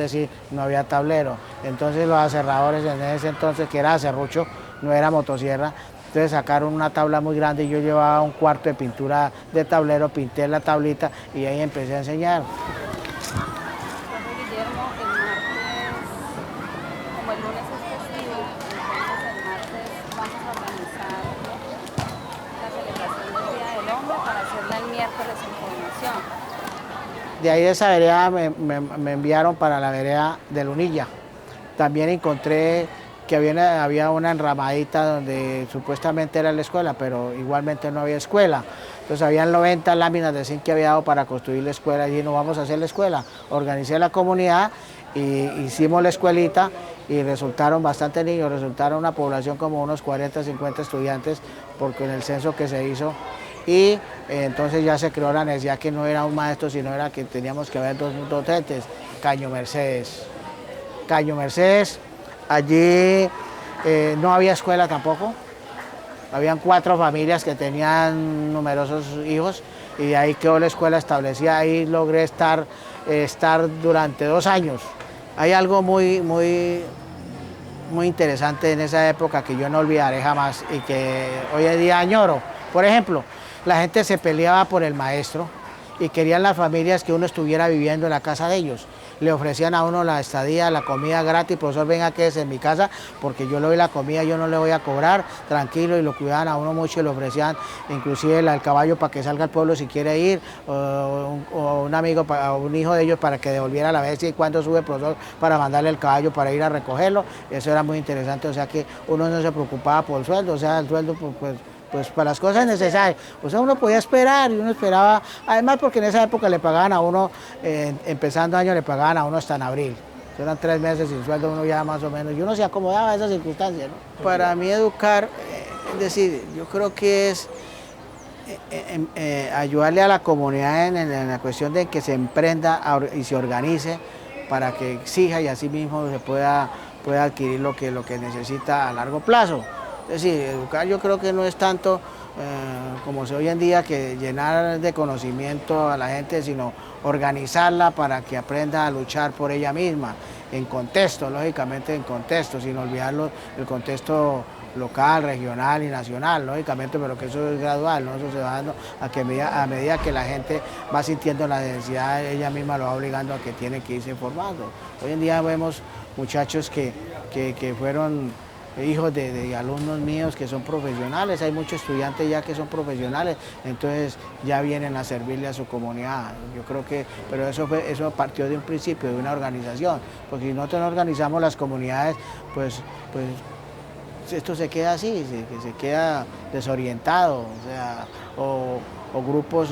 no había tablero. Entonces los aserradores en ese entonces, que era serrucho, no era motosierra, entonces sacaron una tabla muy grande y yo llevaba un cuarto de pintura de tablero, pinté la tablita y ahí empecé a enseñar. Guillermo, el martes De ahí de esa vereda me enviaron para la vereda de Lunilla. También encontré que había una enramadita donde supuestamente era la escuela, pero igualmente no había escuela. Entonces habían 90 láminas de zinc que había dado para construir la escuela y no vamos a hacer la escuela. Organicé la comunidad y hicimos la escuelita y resultaron bastantes niños, resultaron una población como unos 40, 50 estudiantes porque en el censo que se hizo. Y entonces ya se creó la necesidad que no era un maestro, sino era que teníamos que haber dos docentes. Caño Mercedes. Caño Mercedes, allí no había escuela tampoco. Habían 4 familias que tenían numerosos hijos y de ahí quedó la escuela establecida. Ahí logré estar durante 2 años. Hay algo muy interesante en esa época que yo no olvidaré jamás y que hoy en día añoro. Por ejemplo, la gente se peleaba por el maestro y querían las familias que uno estuviera viviendo en la casa de ellos. Le ofrecían a uno la estadía, la comida gratis, profesor, venga, quédese en mi casa, porque yo le doy la comida, yo no le voy a cobrar, tranquilo, y lo cuidaban a uno mucho y le ofrecían inclusive el caballo para que salga al pueblo si quiere ir, o un amigo, o un hijo de ellos para que devolviera la vez y cuando sube el profesor para mandarle el caballo para ir a recogerlo. Eso era muy interesante, o sea que uno no se preocupaba por el sueldo, o sea, el sueldo pues para las cosas necesarias. O sea, uno podía esperar y uno esperaba, además porque en esa época le pagaban a uno, empezando año le pagaban a uno hasta en abril. Eran 3 meses sin sueldo, uno ya más o menos, y uno se acomodaba a esas circunstancias, ¿no? Para mí educar, es decir, yo creo que es ayudarle a la comunidad en la cuestión de que se emprenda y se organice para que exija y así mismo se pueda adquirir lo que necesita a largo plazo. Es decir, educar yo creo que no es tanto como se hoy en día que llenar de conocimiento a la gente, sino organizarla para que aprenda a luchar por ella misma, en contexto, lógicamente en contexto, sin olvidarlo el contexto local, regional y nacional, lógicamente, pero que eso es gradual, ¿no? Eso se va dando a medida que la gente va sintiendo la necesidad, ella misma lo va obligando a que tiene que irse formando. Hoy en día vemos muchachos que fueron hijos de alumnos míos que son profesionales, hay muchos estudiantes ya que son profesionales, entonces ya vienen a servirle a su comunidad. Yo creo que, pero eso partió de un principio, de una organización, porque si nosotros no organizamos las comunidades, pues esto se queda así, se queda desorientado, o sea, o grupos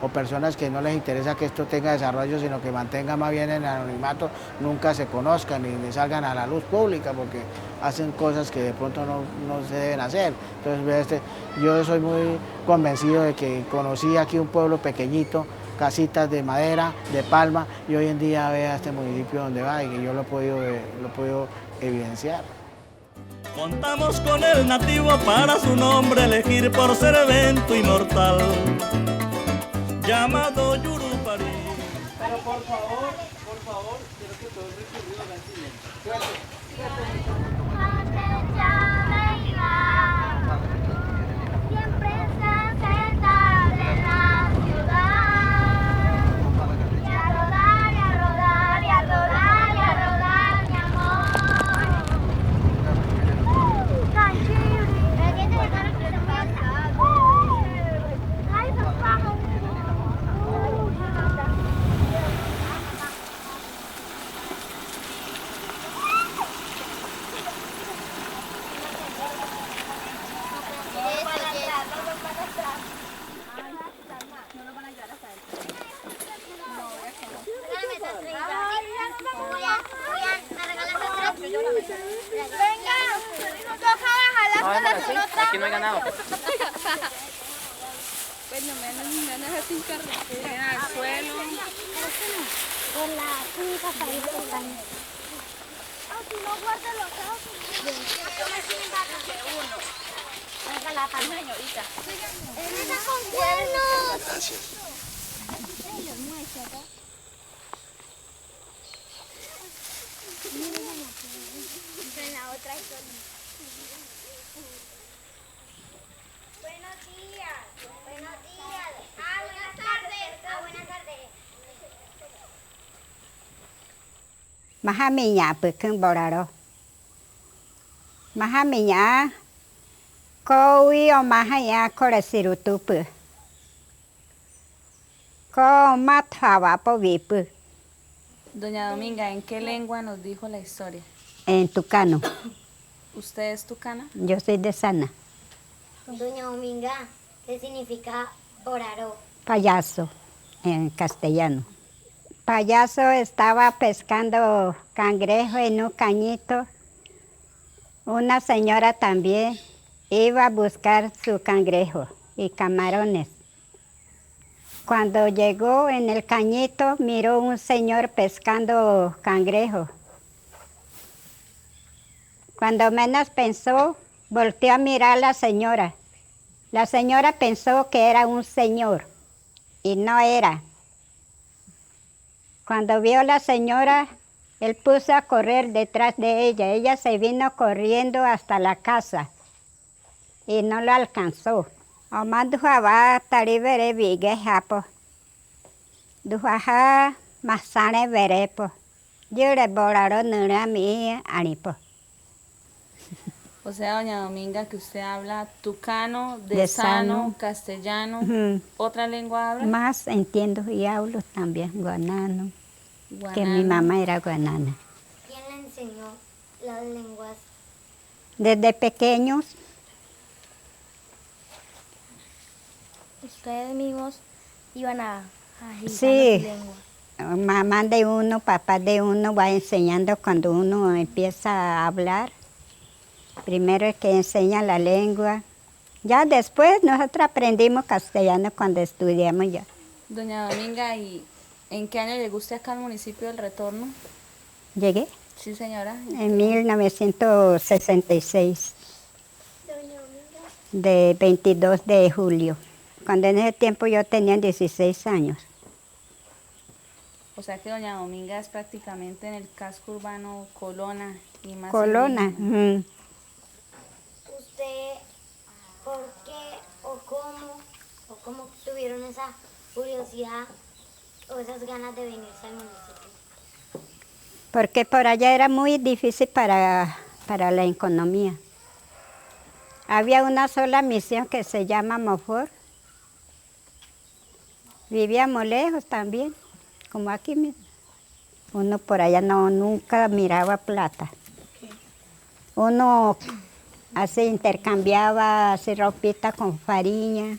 o personas que no les interesa que esto tenga desarrollo, sino que mantengan más bien en el anonimato, nunca se conozcan ni salgan a la luz pública porque hacen cosas que de pronto no se deben hacer. Entonces, yo soy muy convencido de que conocí aquí un pueblo pequeñito, casitas de madera, de palma, y hoy en día vea este municipio donde va y que yo lo he podido evidenciar. Contamos con el nativo para su nombre elegir por ser evento inmortal, llamado Yurupari. Pero por favor, quiero que todos recurridos hagan silencio. Siempre estás sentado en la ciudad, y a rodar, y a rodar, y a rodar, y a rodar, mi amor. Ay, papá. Aquí no hay ganado. Bueno, menos sin carretera, al suelo. Con la cinta para ir tocando. Si no guarda los autos. Yo me siento de uno. Venga la palma, señorita. ¡Está con cuernos! Gracias. En la otra historia. Buenos días. Buenos días. Buenas tardes. Buenas tardes. Mahaminya pekeng boraro. Mahaminya kowi o mahaya koresirutupu. Ko mataba po vipu. Doña Dominga, ¿en qué lengua nos dijo la historia? En tucano. ¿Usted es tucana? Yo soy de Sana. Doña Dominga, ¿qué significa boraró? Payaso, en castellano. Payaso estaba pescando cangrejo en un cañito. Una señora también iba a buscar su cangrejo y camarones. Cuando llegó en el cañito, miró un señor pescando cangrejo. Cuando menos pensó, volteó a mirar a la señora. La señora pensó que era un señor y no era. Cuando vio a la señora, él puso a correr detrás de ella. Ella se vino corriendo hasta la casa y no lo alcanzó. Oma duhaba taribere vigue japo. Duhaja masane verepo. Yure boraro nura mi anipo. O sea, doña Dominga, que usted habla tucano, De sano, Sano. castellano. Ujú. ¿Otra lengua habla? Más entiendo y hablo también guanano, que mi Guanano. mamá era guanana. ¿Quién le enseñó las lenguas? Desde pequeños, Ustedes mismos iban a agilizar sí, su lengua. mamá de uno, papá de uno va enseñando cuando uno empieza a hablar. Primero el que enseña la lengua. Ya después nosotros aprendimos castellano cuando estudiamos ya. Doña Dominga, ¿y en qué año llegó usted acá al municipio del Retorno? Llegué Sí, señora. en 1966, de 22 de julio, cuando en ese tiempo yo tenía 16 años. O sea que doña Dominga es prácticamente en el casco urbano Colona y más Colona. indígena. ¿Usted por qué o cómo tuvieron esa curiosidad o esas ganas de venirse al municipio? Porque por allá era muy difícil para la economía. Había una sola misión que se llama Mofor. Vivíamos lejos también, como aquí mismo. Uno por allá nunca miraba plata. Uno así intercambiaba así ropita con farina,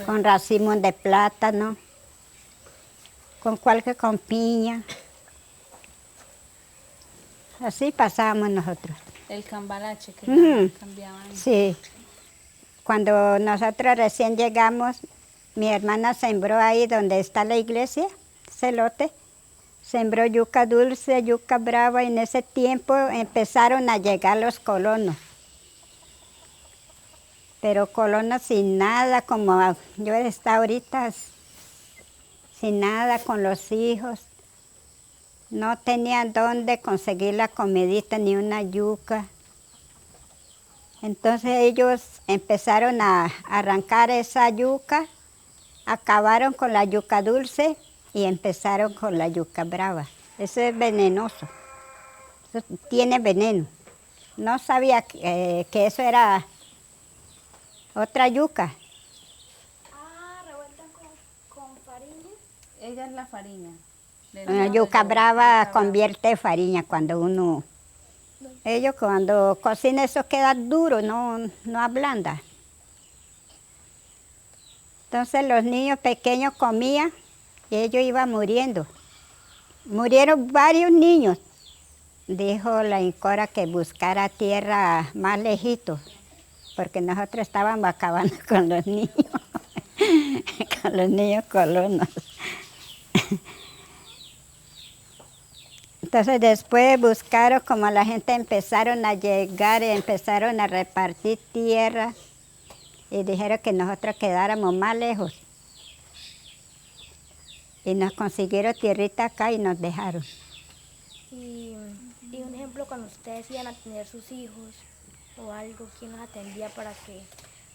con racimos de plátano, con piña. Así pasábamos nosotros. El cambalache que cambiaban. Sí. Cuando nosotros recién llegamos, mi hermana sembró ahí donde está la iglesia, ese lote. Sembró yuca dulce, yuca brava, y en ese tiempo empezaron a llegar los colonos. Pero colonos sin nada, como yo está ahorita, sin nada con los hijos. No tenían dónde conseguir la comidita ni una yuca. Entonces ellos empezaron a arrancar esa yuca, acabaron con la yuca dulce y empezaron con la yuca brava. Eso es venenoso, eso tiene veneno. No sabía que eso era otra yuca. Ah, revuelta con farina. Ella es la farina. La yuca brava convierte farina cuando uno... Ellos cuando cocinan eso queda duro, no ablanda. Entonces los niños pequeños comían y ellos iban muriendo. Murieron varios niños. Dijo la Incora que buscara tierra más lejito, porque nosotros estábamos acabando con los niños, con los niños colonos. Entonces después buscaron, como la gente empezaron a llegar y empezaron a repartir tierra y dijeron que nosotros quedáramos más lejos. Y nos consiguieron tierrita acá y nos dejaron. Y un ejemplo, cuando ustedes iban a tener sus hijos o algo, ¿quién los atendía para que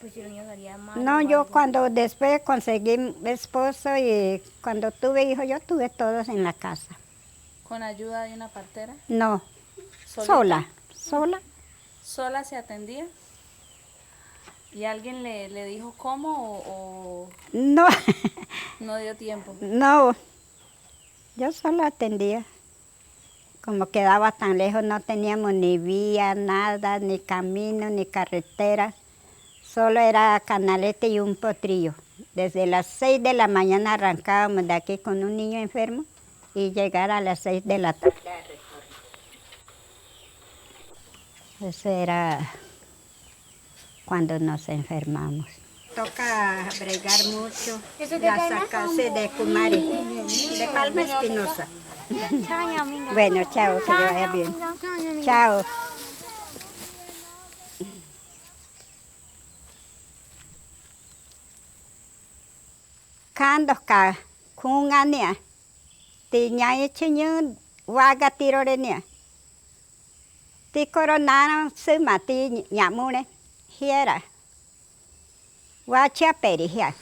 pues, si los niños salían mal? No, yo cuando después conseguí esposo y cuando tuve hijos, yo tuve todos en la casa. ¿Con ayuda de una partera? No, ¿Solita? sola. ¿Sola se atendía? ¿Y alguien le dijo cómo o No, no dio tiempo? no, yo solo atendía. Como quedaba tan lejos, no teníamos ni vía, nada, ni camino, ni carretera. Solo era canalete y un potrillo. Desde las 6 de la mañana arrancábamos de aquí con un niño enfermo y llegar a las 6 de la tarde. Eso era cuando nos enfermamos. Toca bregar mucho, ya sacarse de Kumari, de Palma Espinosa. Bueno, chao, que le vaya bien. Chao. Kando ka kungania, tiñai chiñun waga tirorenia. Ti coronano suma ti ñamune hiera. Wacha perihia.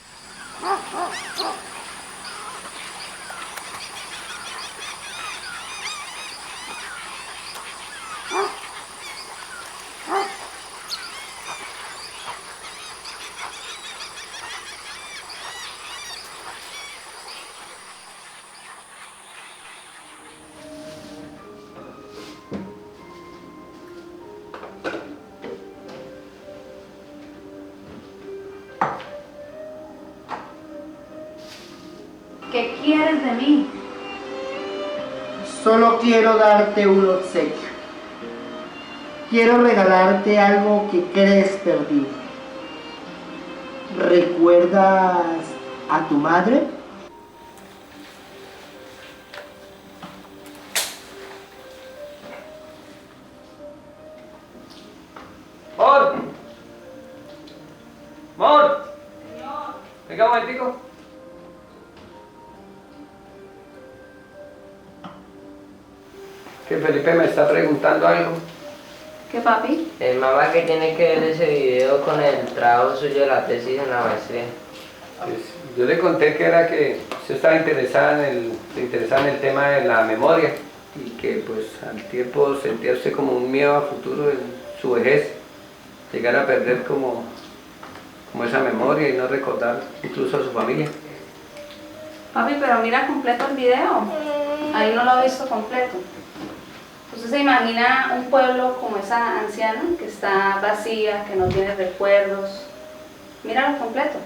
¿Qué quieres de mí? Solo quiero darte un obsequio. Quiero regalarte algo que crees perdido. ¿Recuerdas a tu madre? ¡Mor! ¡Mor! Señor. Venga un momentico. Que Felipe me está preguntando algo. ¿Qué, papi? Mamá, ¿qué tiene que ver ese video con el trabajo suyo de la tesis en la maestría? Pues, yo le conté que era que usted estaba interesada en el tema de la memoria y que pues al tiempo sentía usted como un miedo a futuro en su vejez, llegar a perder como esa memoria y no recordar incluso a su familia. Papi, pero mira completo el video. Ahí no lo he visto completo. ¿Usted se imagina un pueblo como esa anciana que está vacía, que no tiene recuerdos? Míralo completo.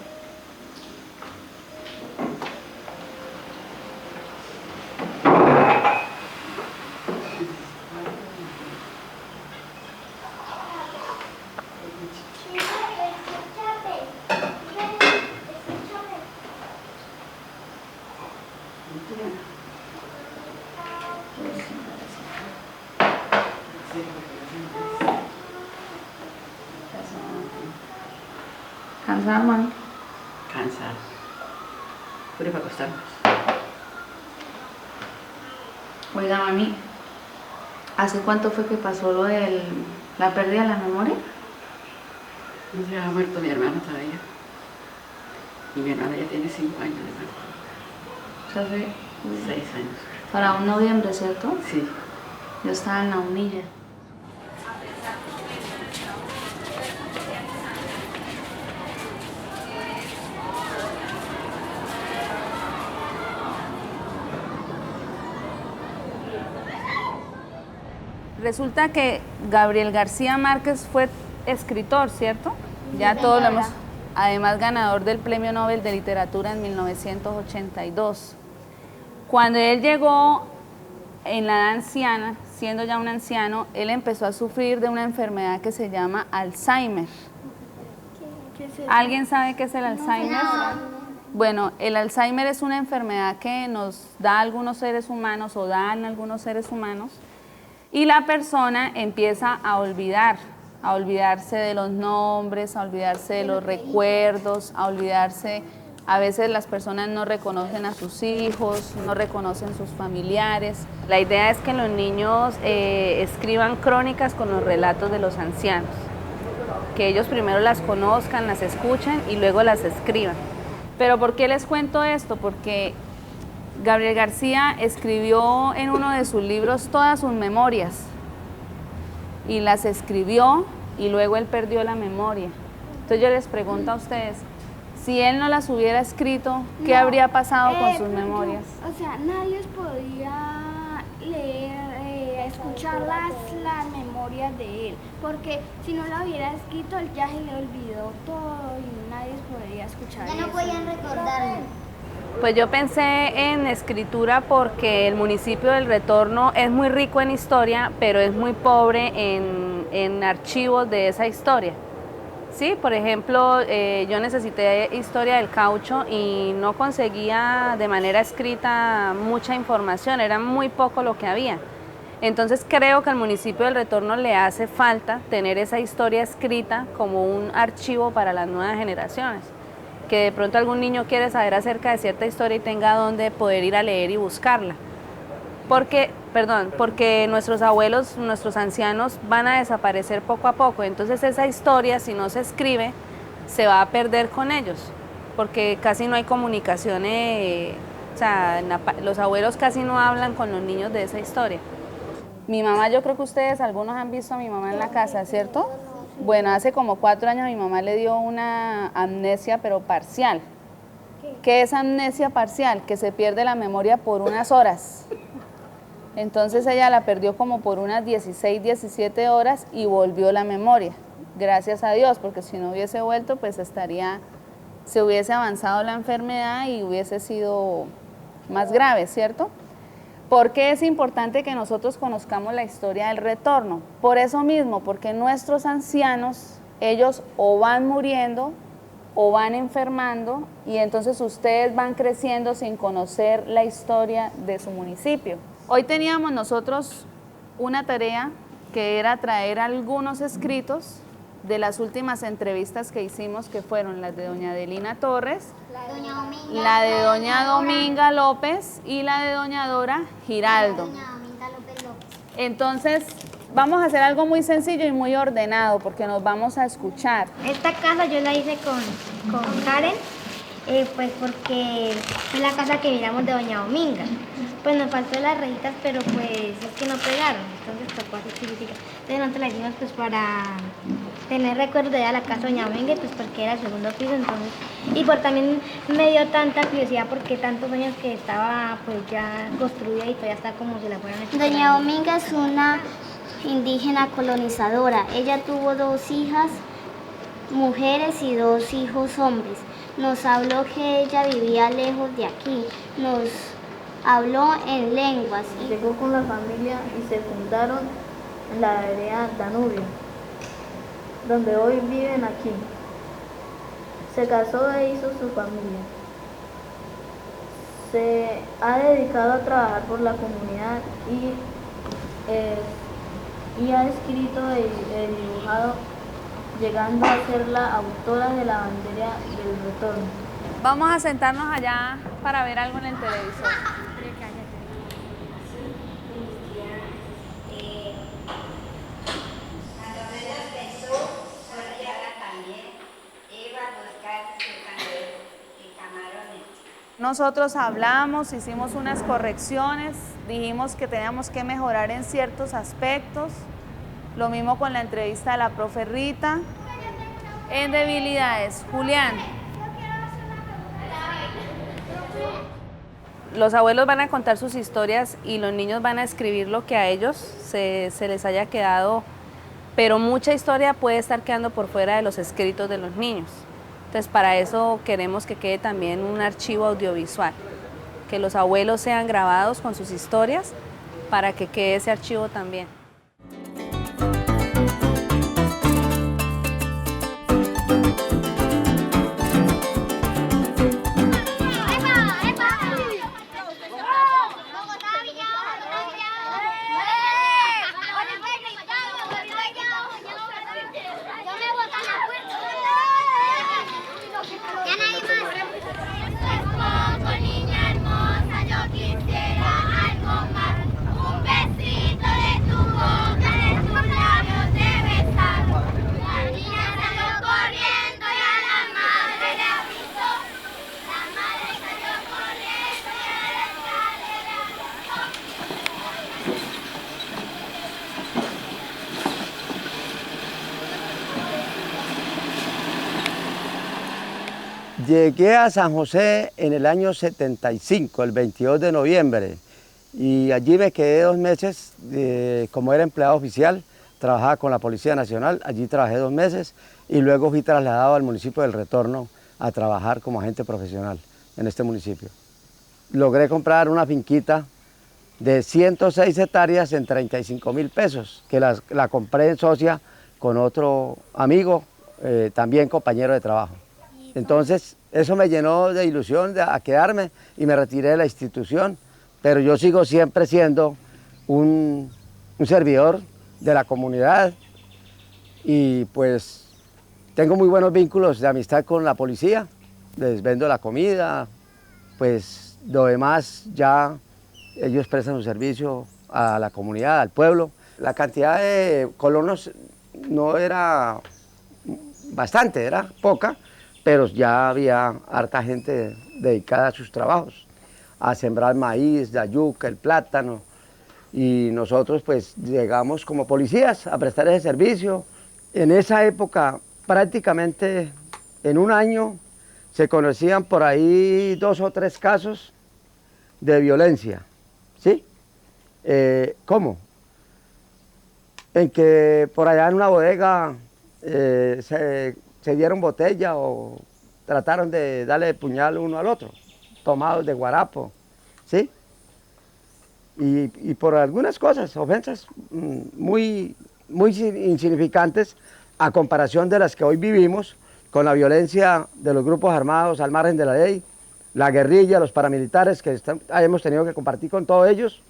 ¿Cansada, mami? Cansada. Pure para acostarnos. Oiga, mami, ¿hace cuánto fue que pasó lo de la pérdida de la memoria? No se ha muerto mi hermano todavía. Y mi hermana ya tiene 5 años de muerte. O sea, hace 6 años. Para un noviembre, ¿cierto? Sí. Yo estaba en la unilla. Resulta que Gabriel García Márquez fue escritor, ¿cierto? Ya todos lo hemos... Además, ganador del Premio Nobel de Literatura en 1982. Cuando él llegó en la edad anciana, siendo ya un anciano, él empezó a sufrir de una enfermedad que se llama Alzheimer. ¿Qué es eso? ¿Alguien sabe qué es el Alzheimer? Bueno, el Alzheimer es una enfermedad que nos da a algunos seres humanos o dan a algunos seres humanos y la persona empieza a olvidarse de los nombres, a olvidarse de los recuerdos, a olvidarse, a veces las personas no reconocen a sus hijos, no reconocen sus familiares. La idea es que los niños escriban crónicas con los relatos de los ancianos, que ellos primero las conozcan, las escuchen y luego las escriban. Pero ¿por qué les cuento esto? Porque Gabriel García escribió en uno de sus libros todas sus memorias y las escribió y luego él perdió la memoria. Entonces yo les pregunto a ustedes, si él no las hubiera escrito, ¿qué habría pasado con sus memorias? O sea, nadie podía leer, escuchar las memorias de él, porque si no la hubiera escrito, él ya se le olvidó todo y nadie podría escuchar eso. Ya no podían recordarlo. Pues yo pensé en escritura porque el municipio del Retorno es muy rico en historia, pero es muy pobre en archivos de esa historia. Sí, por ejemplo, yo necesité historia del caucho y no conseguía de manera escrita mucha información, era muy poco lo que había. Entonces creo que al municipio del Retorno le hace falta tener esa historia escrita como un archivo para las nuevas generaciones. Que de pronto algún niño quiere saber acerca de cierta historia y tenga dónde poder ir a leer y buscarla. Porque nuestros abuelos, nuestros ancianos van a desaparecer poco a poco, entonces esa historia, si no se escribe, se va a perder con ellos, porque casi no hay comunicación, o sea, los abuelos casi no hablan con los niños de esa historia. Mi mamá, yo creo que ustedes, algunos han visto a mi mamá en la casa, ¿cierto? Bueno, hace como 4 años a mi mamá le dio una amnesia, pero parcial. ¿Qué es amnesia parcial? Que se pierde la memoria por unas horas. Entonces ella la perdió como por unas 16, 17 horas y volvió la memoria. Gracias a Dios, porque si no hubiese vuelto, pues se hubiese avanzado la enfermedad y hubiese sido más grave, ¿cierto? ¿Por qué es importante que nosotros conozcamos la historia del retorno? Por eso mismo, porque nuestros ancianos, ellos o van muriendo o van enfermando y entonces ustedes van creciendo sin conocer la historia de su municipio. Hoy teníamos nosotros una tarea que era traer algunos escritos de las últimas entrevistas que hicimos, que fueron las de doña Adelina Torres, la de doña Dominga López y la de doña Dora Giraldo. Entonces vamos a hacer algo muy sencillo y muy ordenado porque nos vamos a escuchar. Esta casa yo la hice con Karen, pues porque es la casa que miramos de doña Dominga. Pues nos faltó las rayitas, pero pues es que no pegaron, entonces tocó así chiquitica. Entonces nosotros la hicimos pues para tener recuerdo de la casa de doña Dominga, pues porque era el segundo piso, entonces. Y por también me dio tanta curiosidad porque tantos años que estaba pues ya construida y todavía está como si la fueran hecho. Doña Dominga es una indígena colonizadora. Ella tuvo 2 hijas mujeres y 2 hijos hombres. Nos habló que ella vivía lejos de aquí. Nos habló en lenguas. Llegó con la familia y se fundaron en la vereda Danubio, donde hoy viven aquí. Se casó e hizo su familia. Se ha dedicado a trabajar por la comunidad y ha escrito y dibujado, llegando a ser la autora de la bandera del retorno. Vamos a sentarnos allá para ver algo en el televisor. Nosotros hablamos, hicimos unas correcciones, dijimos que teníamos que mejorar en ciertos aspectos. Lo mismo con la entrevista de la profe Rita. En debilidades, Julián. Los abuelos van a contar sus historias y los niños van a escribir lo que a ellos se les haya quedado, pero mucha historia puede estar quedando por fuera de los escritos de los niños. Entonces, para eso queremos que quede también un archivo audiovisual, que los abuelos sean grabados con sus historias para que quede ese archivo también. Niña hermosa, yo quisiera algo más, un besito de tu Llegué a San José en el año 75, el 22 de noviembre, y allí me quedé 2 meses, como era empleado oficial, trabajaba con la Policía Nacional, allí trabajé 2 meses y luego fui trasladado al municipio del Retorno a trabajar como agente profesional en este municipio. Logré comprar una finquita de 106 hectáreas en 35.000 pesos, que la compré en socia con otro amigo, también compañero de trabajo. Entonces, eso me llenó de ilusión a quedarme y me retiré de la institución, pero yo sigo siempre siendo un servidor de la comunidad y pues tengo muy buenos vínculos de amistad con la policía, les vendo la comida, pues lo demás ya ellos prestan su servicio a la comunidad, al pueblo. La cantidad de colonos no era bastante, era poca, pero ya había harta gente dedicada a sus trabajos, a sembrar maíz, la yuca, el plátano, y nosotros pues llegamos como policías a prestar ese servicio. En esa época prácticamente en un año se conocían por ahí 2 o 3 casos de violencia, ¿sí? ¿Cómo? En que por allá en una bodega se dieron botella o trataron de darle puñal uno al otro, tomados de guarapo, ¿sí? Y por algunas cosas, ofensas muy insignificantes a comparación de las que hoy vivimos con la violencia de los grupos armados al margen de la ley, la guerrilla, los paramilitares que hemos tenido que compartir con todos ellos.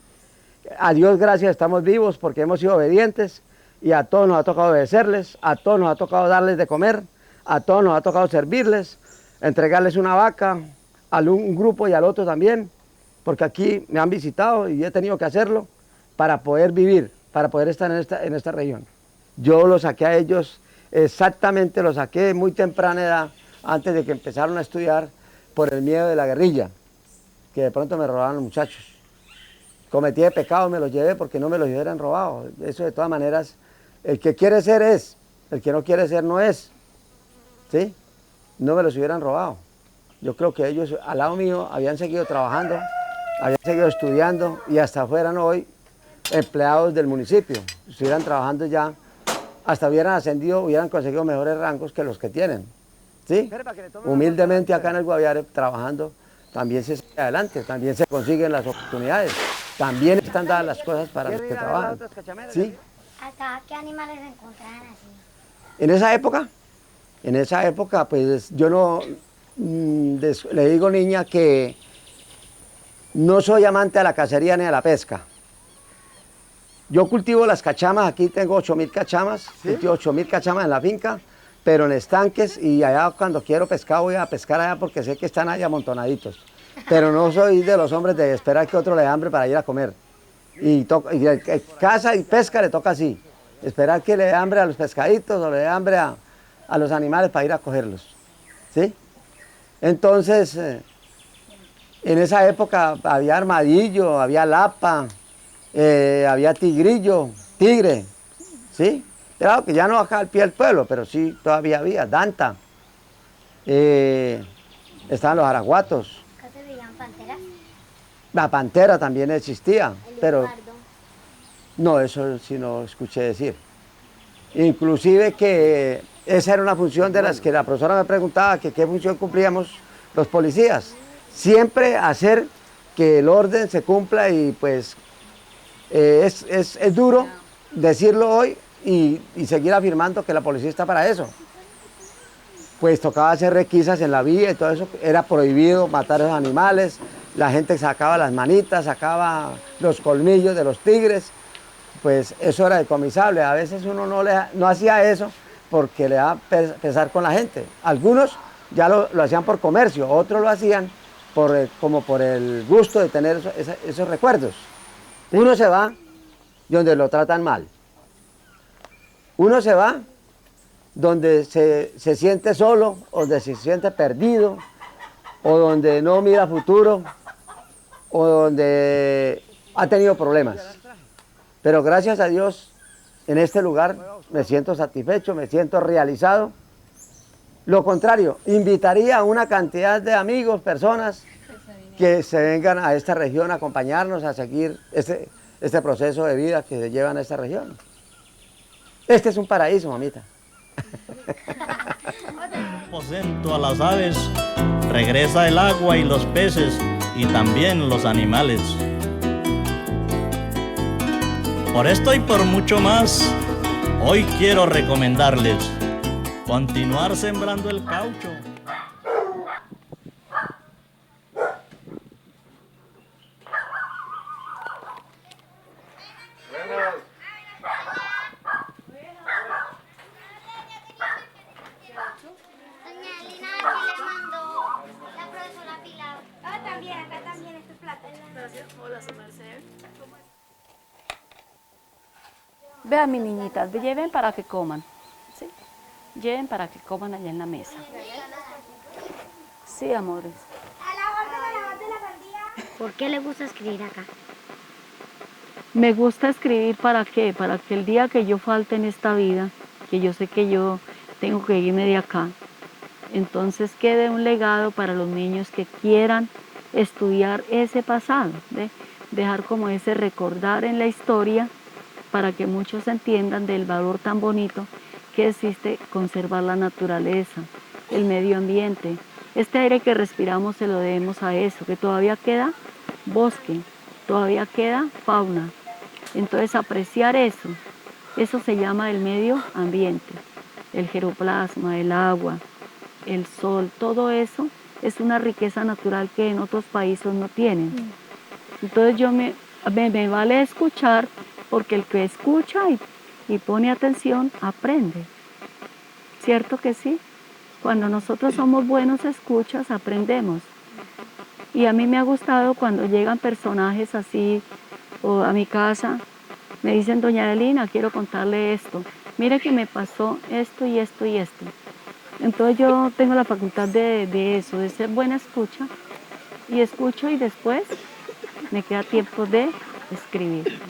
A Dios gracias estamos vivos porque hemos sido obedientes y a todos nos ha tocado obedecerles, a todos nos ha tocado darles de comer, a todos nos ha tocado servirles, entregarles una vaca a un grupo y al otro también, porque aquí me han visitado y he tenido que hacerlo para poder vivir, para poder estar en esta región. Yo los saqué a ellos, exactamente los saqué de muy temprana edad, antes de que empezaron a estudiar, por el miedo de la guerrilla, que de pronto me robaban los muchachos. Cometí de pecado, me los llevé porque no me los hubieran robado. Eso de todas maneras, el que quiere ser es, el que no quiere ser no es, ¿sí? No me los hubieran robado. Yo creo que ellos al lado mío habían seguido trabajando, habían seguido estudiando y hasta fueran hoy empleados del municipio. Estuvieran trabajando ya, hasta hubieran ascendido, hubieran conseguido mejores rangos que los que tienen, ¿sí? Humildemente acá en el Guaviare trabajando también se sigue adelante, también se consiguen las oportunidades, también están dadas las cosas para los que trabajan, ¿sí? ¿Hasta qué animales encontraban así? En esa época pues yo no, le digo niña que no soy amante a la cacería ni a la pesca. Yo cultivo las cachamas, aquí tengo 8.000 cachamas, ¿sí? Cultivo 8.000 cachamas en la finca, pero en estanques y allá cuando quiero pescar voy a pescar allá porque sé que están ahí amontonaditos. Pero no soy de los hombres de esperar que otro le dé hambre para ir a comer. Y caza y pesca le toca así, esperar que le dé hambre a los pescaditos o le dé hambre a los animales para ir a cogerlos, ¿sí? Entonces, en esa época había armadillo, había lapa, había tigrillo, tigre, ¿sí? Claro que ya no acá al pie del pueblo, pero sí todavía había, danta. Estaban los araguatos. ¿Acá se veían panteras? La pantera también existía, pero no, eso sí no escuché decir. Inclusive que esa era una función de las que la profesora me preguntaba que qué función cumplíamos los policías. Siempre hacer que el orden se cumpla y pues es duro decirlo hoy y seguir afirmando que la policía está para eso. Pues tocaba hacer requisas en la vía y todo eso, era prohibido matar a los animales, la gente sacaba las manitas, sacaba los colmillos de los tigres, pues eso era decomisable. A veces uno no hacía eso porque le daba pesar con la gente. Algunos ya lo hacían por comercio, otros lo hacían como por el gusto de tener esos recuerdos. Uno se va donde lo tratan mal. Uno se va donde se siente solo, o donde se siente perdido, o donde no mira futuro, o donde ha tenido problemas. Pero gracias a Dios, en este lugar me siento satisfecho, me siento realizado Lo contrario, invitaría a una cantidad de amigos, personas que se vengan a esta región a acompañarnos a seguir este proceso de vida que se lleva en esta región. Este es un paraíso, mamita. Aposento a las aves, regresa el agua y los peces y también los animales. Por esto y por mucho más, hoy quiero recomendarles continuar sembrando el caucho. Vean, mis niñitas, lleven para que coman, ¿sí? Lleven para que coman allá en la mesa. Sí, amores. ¿Por qué le gusta escribir acá? Me gusta escribir ¿para qué? Para que el día que yo falte en esta vida, que yo sé que yo tengo que irme de acá, entonces quede un legado para los niños que quieran estudiar ese pasado, ¿ve? Dejar como ese recordar en la historia para que muchos entiendan del valor tan bonito que existe conservar la naturaleza, el medio ambiente. Este aire que respiramos se lo debemos a eso, que todavía queda bosque, todavía queda fauna. Entonces apreciar eso se llama el medio ambiente, el geroplasma, el agua, el sol, todo eso es una riqueza natural que en otros países no tienen. Entonces me vale escuchar, porque el que escucha y pone atención, aprende. ¿Cierto que sí? Cuando nosotros somos buenos escuchas, aprendemos. Y a mí me ha gustado cuando llegan personajes así o a mi casa, me dicen, doña Adelina, quiero contarle esto. Mire que me pasó esto y esto y esto. Entonces yo tengo la facultad de eso, de ser buena escucha. Y escucho y después me queda tiempo de escribir.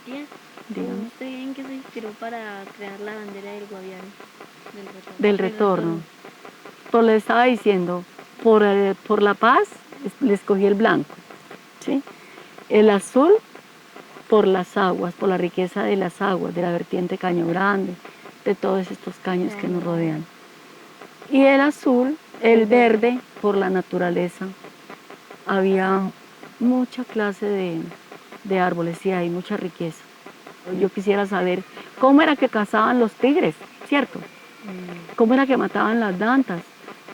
Tía, ¿usted en qué se inspiró para crear la bandera del Guaviare? Del retorno. Pues le estaba diciendo, por la paz le escogí el blanco, ¿sí? El azul por las aguas, por la riqueza de las aguas, de la vertiente Caño Grande, de todos estos caños que nos rodean. Y el azul, el verde por la naturaleza. Había mucha clase de árboles y hay mucha riqueza. Yo quisiera saber cómo era que cazaban los tigres, ¿cierto? Cómo era que mataban las dantas,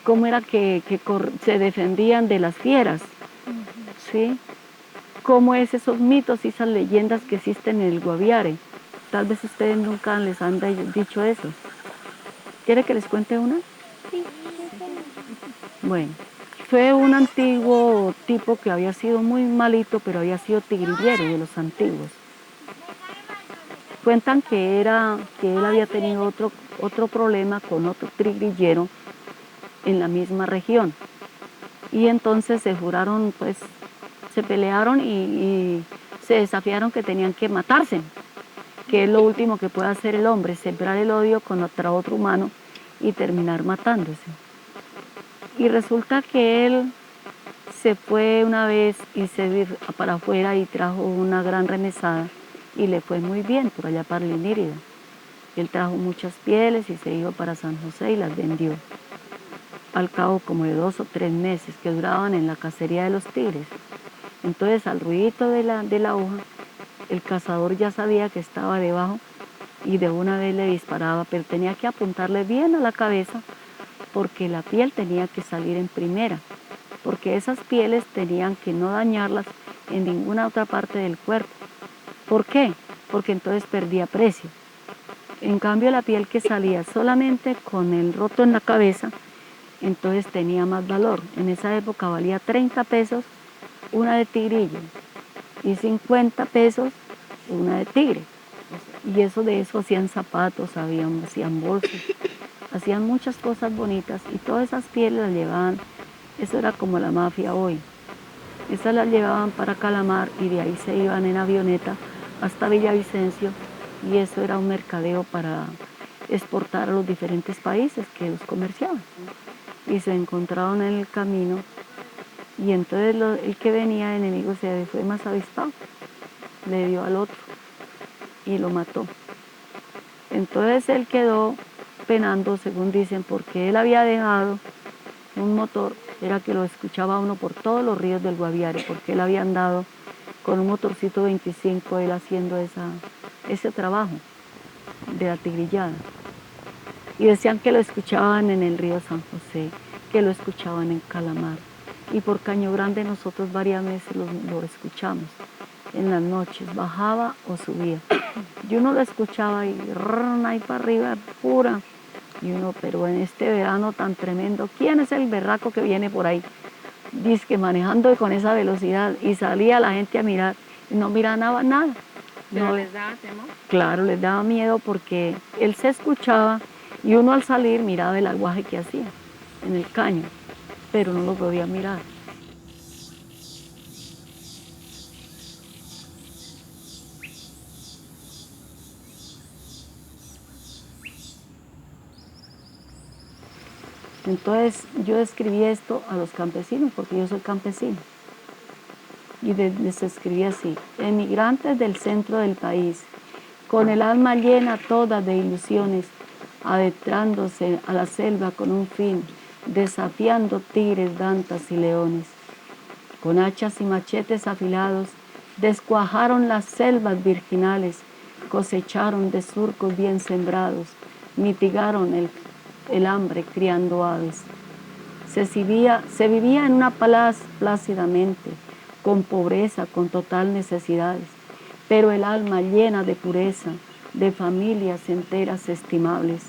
cómo era que se defendían de las fieras, ¿sí? Cómo es esos mitos y esas leyendas que existen en el Guaviare. Tal vez ustedes nunca les han dicho eso. ¿Quiere que les cuente una? Sí. Bueno, fue un antiguo tipo que había sido muy malito, pero había sido tigrillero de los antiguos. Cuentan que él había tenido otro problema con otro tigrillero en la misma región. Y entonces se juraron, pues, se pelearon y se desafiaron que tenían que matarse, que es lo último que puede hacer el hombre, sembrar el odio contra otro humano y terminar matándose. Y resulta que él se fue una vez y se fue para afuera y trajo una gran remesada y le fue muy bien por allá para Linírida. Él trajo muchas pieles y se iba para San José y las vendió. Al cabo como de 2 o 3 meses que duraban en la cacería de los tigres. Entonces al ruidito de la hoja, el cazador ya sabía que estaba debajo y de una vez le disparaba, pero tenía que apuntarle bien a la cabeza porque la piel tenía que salir en primera, porque esas pieles tenían que no dañarlas en ninguna otra parte del cuerpo. ¿Por qué? Porque entonces perdía precio. En cambio la piel que salía solamente con el roto en la cabeza, entonces tenía más valor. En esa época valía 30 pesos una de tigrillo y 50 pesos una de tigre. Y de eso hacían zapatos, hacían bolsos, hacían muchas cosas bonitas y todas esas pieles las llevaban, eso era como la mafia hoy. Esas las llevaban para Calamar y de ahí se iban en avioneta hasta Villavicencio y eso era un mercadeo para exportar a los diferentes países que los comerciaban. Y se encontraron en el camino y entonces el que venía de enemigo se fue más avispado, le dio al otro y lo mató. Entonces él quedó penando, según dicen, porque él había dejado un motor, era que lo escuchaba uno por todos los ríos del Guaviare, porque él había andado con un motorcito 25, él haciendo ese trabajo de la tigrillada. Y decían que lo escuchaban en el río San José, que lo escuchaban en Calamar. Y por Caño Grande nosotros varias veces lo escuchamos. En las noches, bajaba o subía. Y uno lo escuchaba y ahí para arriba, pura. Y uno, pero en este verano tan tremendo, ¿quién es el berraco que viene por ahí? Dice que manejando con esa velocidad y salía la gente a mirar y no miraba nada. ¿Pero No, les daba temor? claro, les daba miedo porque él se escuchaba y uno al salir miraba el aguaje que hacía en el caño, pero no lo podía mirar. Entonces yo escribí esto a los campesinos, porque yo soy campesino. Y les escribí así: emigrantes del centro del país, con el alma llena toda de ilusiones, adentrándose a la selva con un fin, desafiando tigres, dantas y leones. Con hachas y machetes afilados, descuajaron las selvas virginales, cosecharon de surcos bien sembrados, mitigaron el hambre criando aves. Se vivía en una paz plácidamente, con pobreza, con total necesidades, pero el alma llena de pureza, de familias enteras estimables.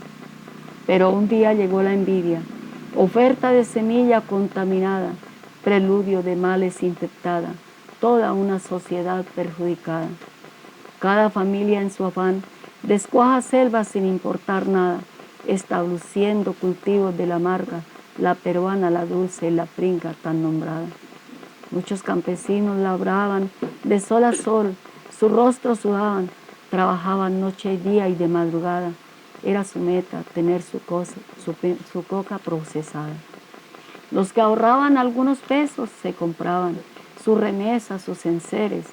Pero un día llegó la envidia, oferta de semilla contaminada, preludio de males infectada, toda una sociedad perjudicada. Cada familia en su afán descuaja selvas sin importar nada, estableciendo cultivos de la amarga, la peruana, la dulce y la pringa tan nombrada. Muchos campesinos labraban de sol a sol, sus rostros sudaban, trabajaban noche y día y de madrugada. Era su meta tener su coca procesada. Los que ahorraban algunos pesos se compraban sus remesas, sus enseres,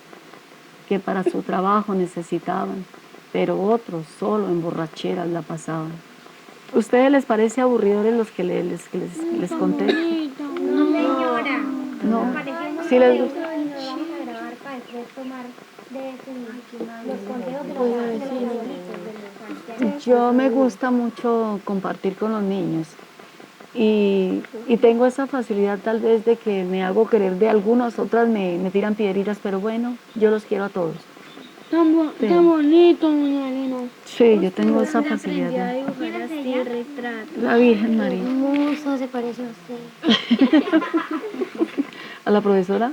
que para su trabajo necesitaban, pero otros solo en borracheras la pasaban. ¿Ustedes les parece aburridores los que les conté? No, señora. No. Me pareció muy ¿Sí les bonito gusta? y lo vamos a grabar para después tomar los consejos de los abuelitos, de la infancia. Yo me gusta mucho compartir con los niños y tengo esa facilidad tal vez de que me hago querer de algunos, otras me tiran piedritas, pero bueno, yo los quiero a todos. Tan bonito, doña Elena. Sí, yo tengo esa facilidad. Aprendió a dibujar así, retrato. La Virgen María. Hermoso, se parece a usted. ¿A la profesora?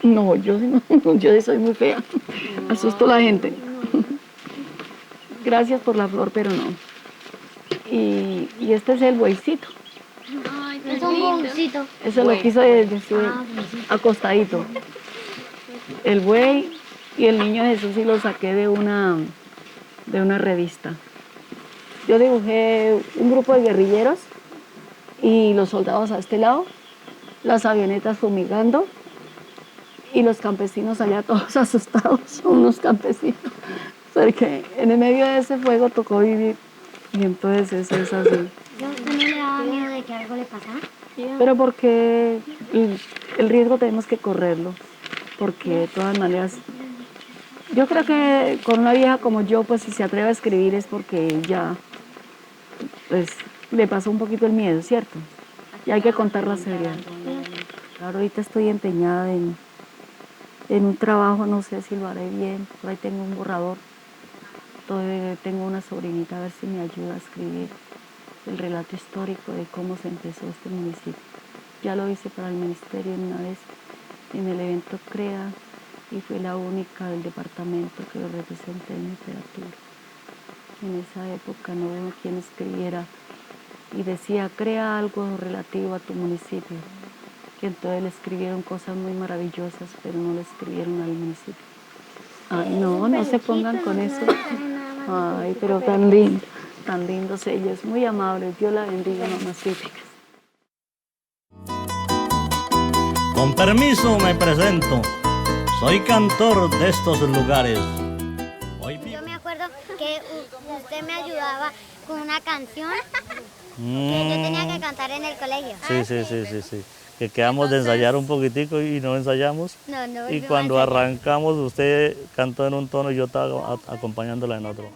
No, usted. No, yo soy muy fea. Asusto a la gente. Gracias por la flor, pero no. Y este es el bueycito. Ay, es un boncito. Eso lo quiso decir acostadito. El buey y el niño Jesús, sí lo saqué de una revista. Yo dibujé un grupo de guerrilleros y los soldados a este lado, las avionetas fumigando y los campesinos allá todos asustados, unos campesinos. Porque en el medio de ese fuego tocó vivir y entonces eso es así. ¿Y a usted no le daba miedo de que algo le pasara? Pero porque el riesgo tenemos que correrlo, porque de todas maneras, yo creo que con una vieja como yo, pues si se atreve a escribir es porque ya, pues le pasó un poquito el miedo, ¿cierto? Y hay que contar la seriedad. Claro, ahorita estoy empeñada en un trabajo, no sé si lo haré bien, por ahí tengo un borrador. Tengo una sobrinita, a ver si me ayuda a escribir el relato histórico de cómo se empezó este municipio. Ya lo hice para el ministerio una vez en el evento CREA y fui la única del departamento que lo representé en literatura. En esa época no hubo quien escribiera y decía, crea algo relativo a tu municipio. Y entonces le escribieron cosas muy maravillosas, pero no le escribieron al municipio. Ay, no se pongan con eso. Ay, pero tan lindo. tan lindos ellos, muy amables. Dios la bendiga, mamacita. Con permiso me presento, soy cantor de estos lugares. Yo me acuerdo que usted me ayudaba con una canción que yo tenía que cantar en el colegio. Sí. Que quedamos de ensayar un poquitico y no ensayamos. No, y cuando arrancamos usted cantó en un tono y yo estaba acompañándola en otro.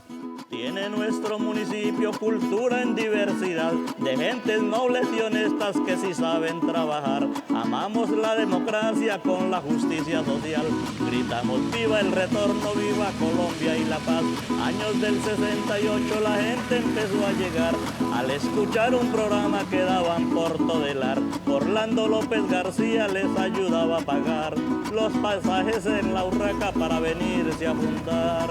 Tiene nuestro municipio cultura en diversidad, de gentes nobles y honestas que sí saben trabajar. Amamos la democracia con la justicia social, gritamos viva el retorno, viva Colombia y la paz. Años del 68 la gente empezó a llegar, al escuchar un programa que daban por Todelar. Orlando López García les ayudaba a pagar los pasajes en la Urraca para venirse a fundar.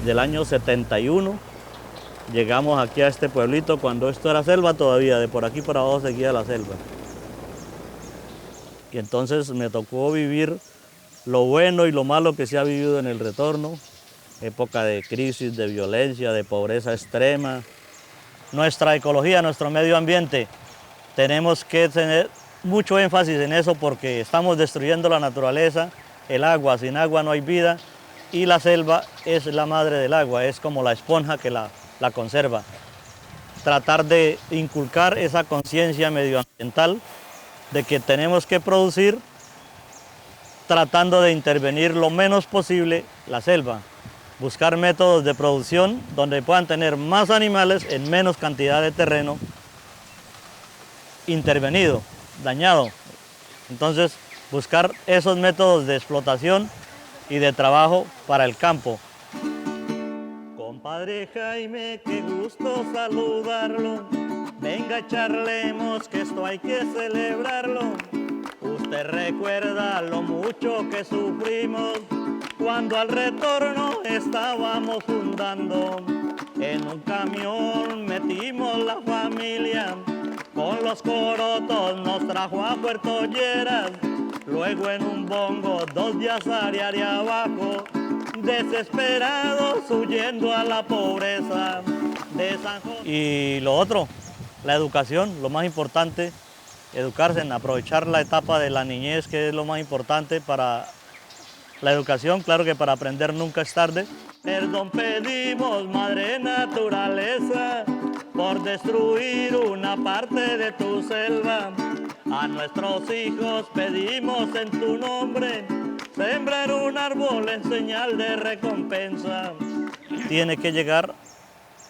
Del año 71 llegamos aquí a este pueblito cuando esto era selva todavía, de por aquí para abajo seguía la selva. Y entonces me tocó vivir lo bueno y lo malo que se ha vivido en el retorno, época de crisis, de violencia, de pobreza extrema. Nuestra ecología, nuestro medio ambiente, tenemos que tener mucho énfasis en eso porque estamos destruyendo la naturaleza, el agua, sin agua no hay vida. Y la selva es la madre del agua, es como la esponja que la conserva. Tratar de inculcar esa conciencia medioambiental de que tenemos que producir tratando de intervenir lo menos posible la selva. Buscar métodos de producción donde puedan tener más animales en menos cantidad de terreno intervenido, dañado. Entonces, buscar esos métodos de explotación y de trabajo para el campo. Compadre Jaime, qué gusto saludarlo. Venga, charlemos que esto hay que celebrarlo. Usted recuerda lo mucho que sufrimos cuando al retorno estábamos fundando. En un camión metimos la familia, con los corotos nos trajo a Puerto Lleras. Luego en un bongo 2 días área abajo, desesperados huyendo a la pobreza de San José. Y lo otro, la educación, lo más importante, educarse, en aprovechar la etapa de la niñez, que es lo más importante para la educación. Claro que para aprender nunca es tarde. Perdón pedimos, madre naturaleza, por destruir una parte de tu selva. A nuestros hijos pedimos en tu nombre sembrar un árbol en señal de recompensa. Tiene que llegar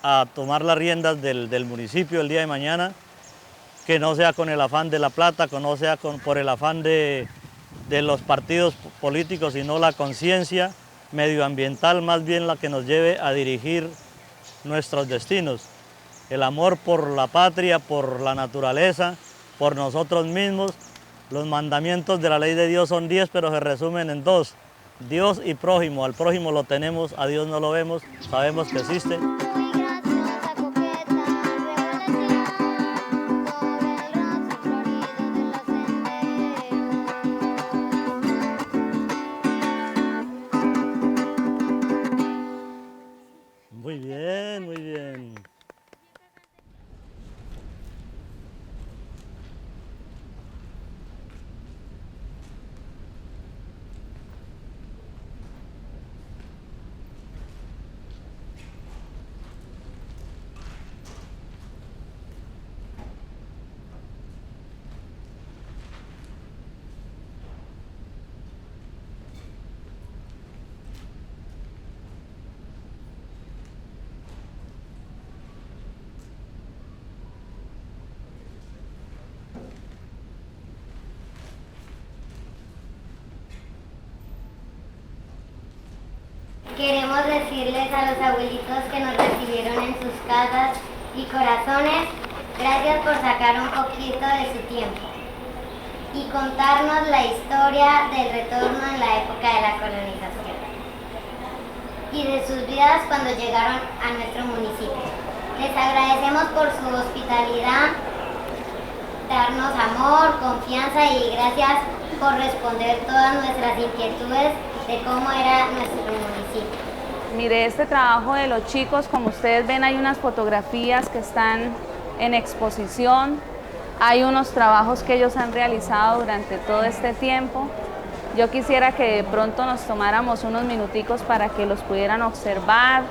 a tomar las riendas del municipio el día de mañana, que no sea con el afán de la plata, que no sea por el afán de los partidos políticos, sino la conciencia medioambiental más bien la que nos lleve a dirigir nuestros destinos. El amor por la patria, por la naturaleza, por nosotros mismos. Los mandamientos de la ley de Dios son 10, pero se resumen en 2. Dios y prójimo. Al prójimo lo tenemos, a Dios no lo vemos, sabemos que existe. Muy bien, muy bien. Queremos decirles a los abuelitos que nos recibieron en sus casas y corazones, gracias por sacar un poquito de su tiempo y contarnos la historia del retorno en la época de la colonización y de sus vidas cuando llegaron a nuestro municipio. Les agradecemos por su hospitalidad darnos amor, confianza y gracias por responder todas nuestras inquietudes de cómo era nuestro municipio. Mire, este trabajo de los chicos, como ustedes ven, hay unas fotografías que están en exposición, hay unos trabajos que ellos han realizado durante todo este tiempo. Yo quisiera que de pronto nos tomáramos unos minuticos para que los pudieran observar.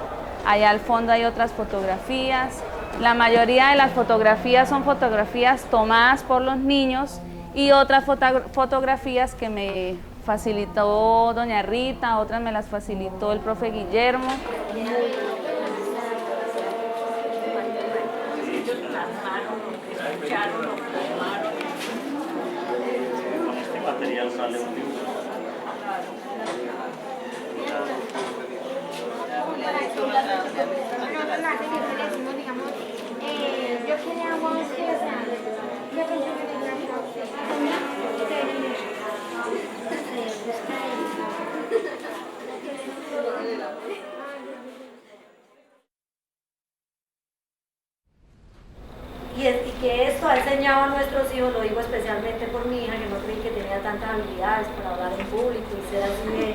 Allá al fondo hay otras fotografías. La mayoría de las fotografías son fotografías tomadas por los niños y otras fotografías que me facilitó doña Rita, otras me las facilitó el profe Guillermo. Este material sale un dibujo. Yo quería y que esto ha enseñado a nuestros hijos, lo digo especialmente por mi hija, que no creí que tenía tantas habilidades para hablar en público y ser así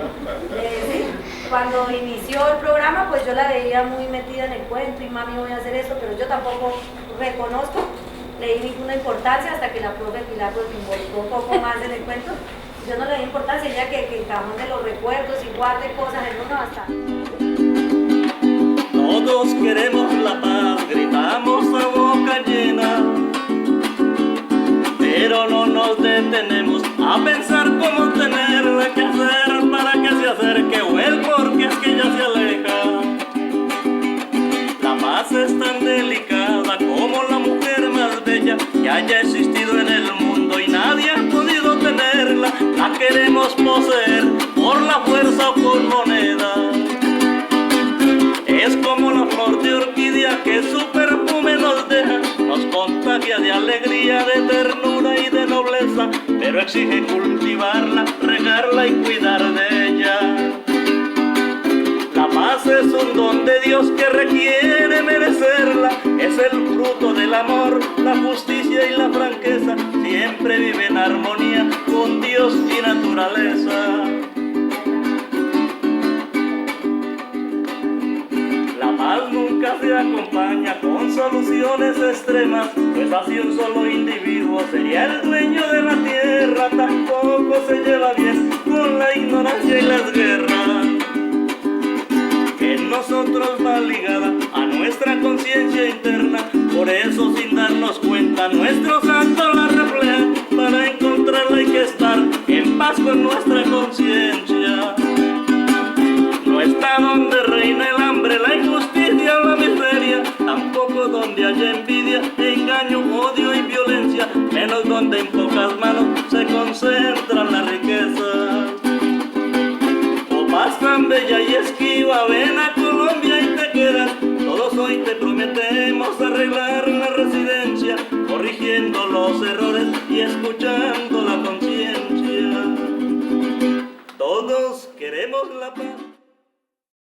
cuando inició el programa, pues yo la veía muy metida en el cuento y mami voy a hacer esto, pero yo tampoco reconozco, le di ninguna importancia hasta que la profe Pilar pues me involucró un poco más en el cuento. Yo no le di importancia, ella que el cajón de los recuerdos y guarde cosas, eso no basta. Todos queremos la paz, gritamos a boca llena, pero no nos detenemos a pensar cómo tenerla, qué hacer para que se acerque o el por qué es que ella se aleja. La paz es tan delicada como la mujer más bella que haya existido en el mundo y nadie ha podido tenerla. La queremos poseer por la fuerza o con moneda. Es como la flor de orquídea que su perfume nos deja, nos contagia de alegría, de ternura y de nobleza, pero exige cultivarla, regarla y cuidar de ella. La paz es un don de Dios que requiere merecerla, es el fruto del amor, la justicia y la franqueza, siempre vive en armonía con Dios y naturaleza. La paz nunca se acompaña con soluciones extremas, pues así un solo individuo sería el dueño de la tierra, tampoco se lleva bien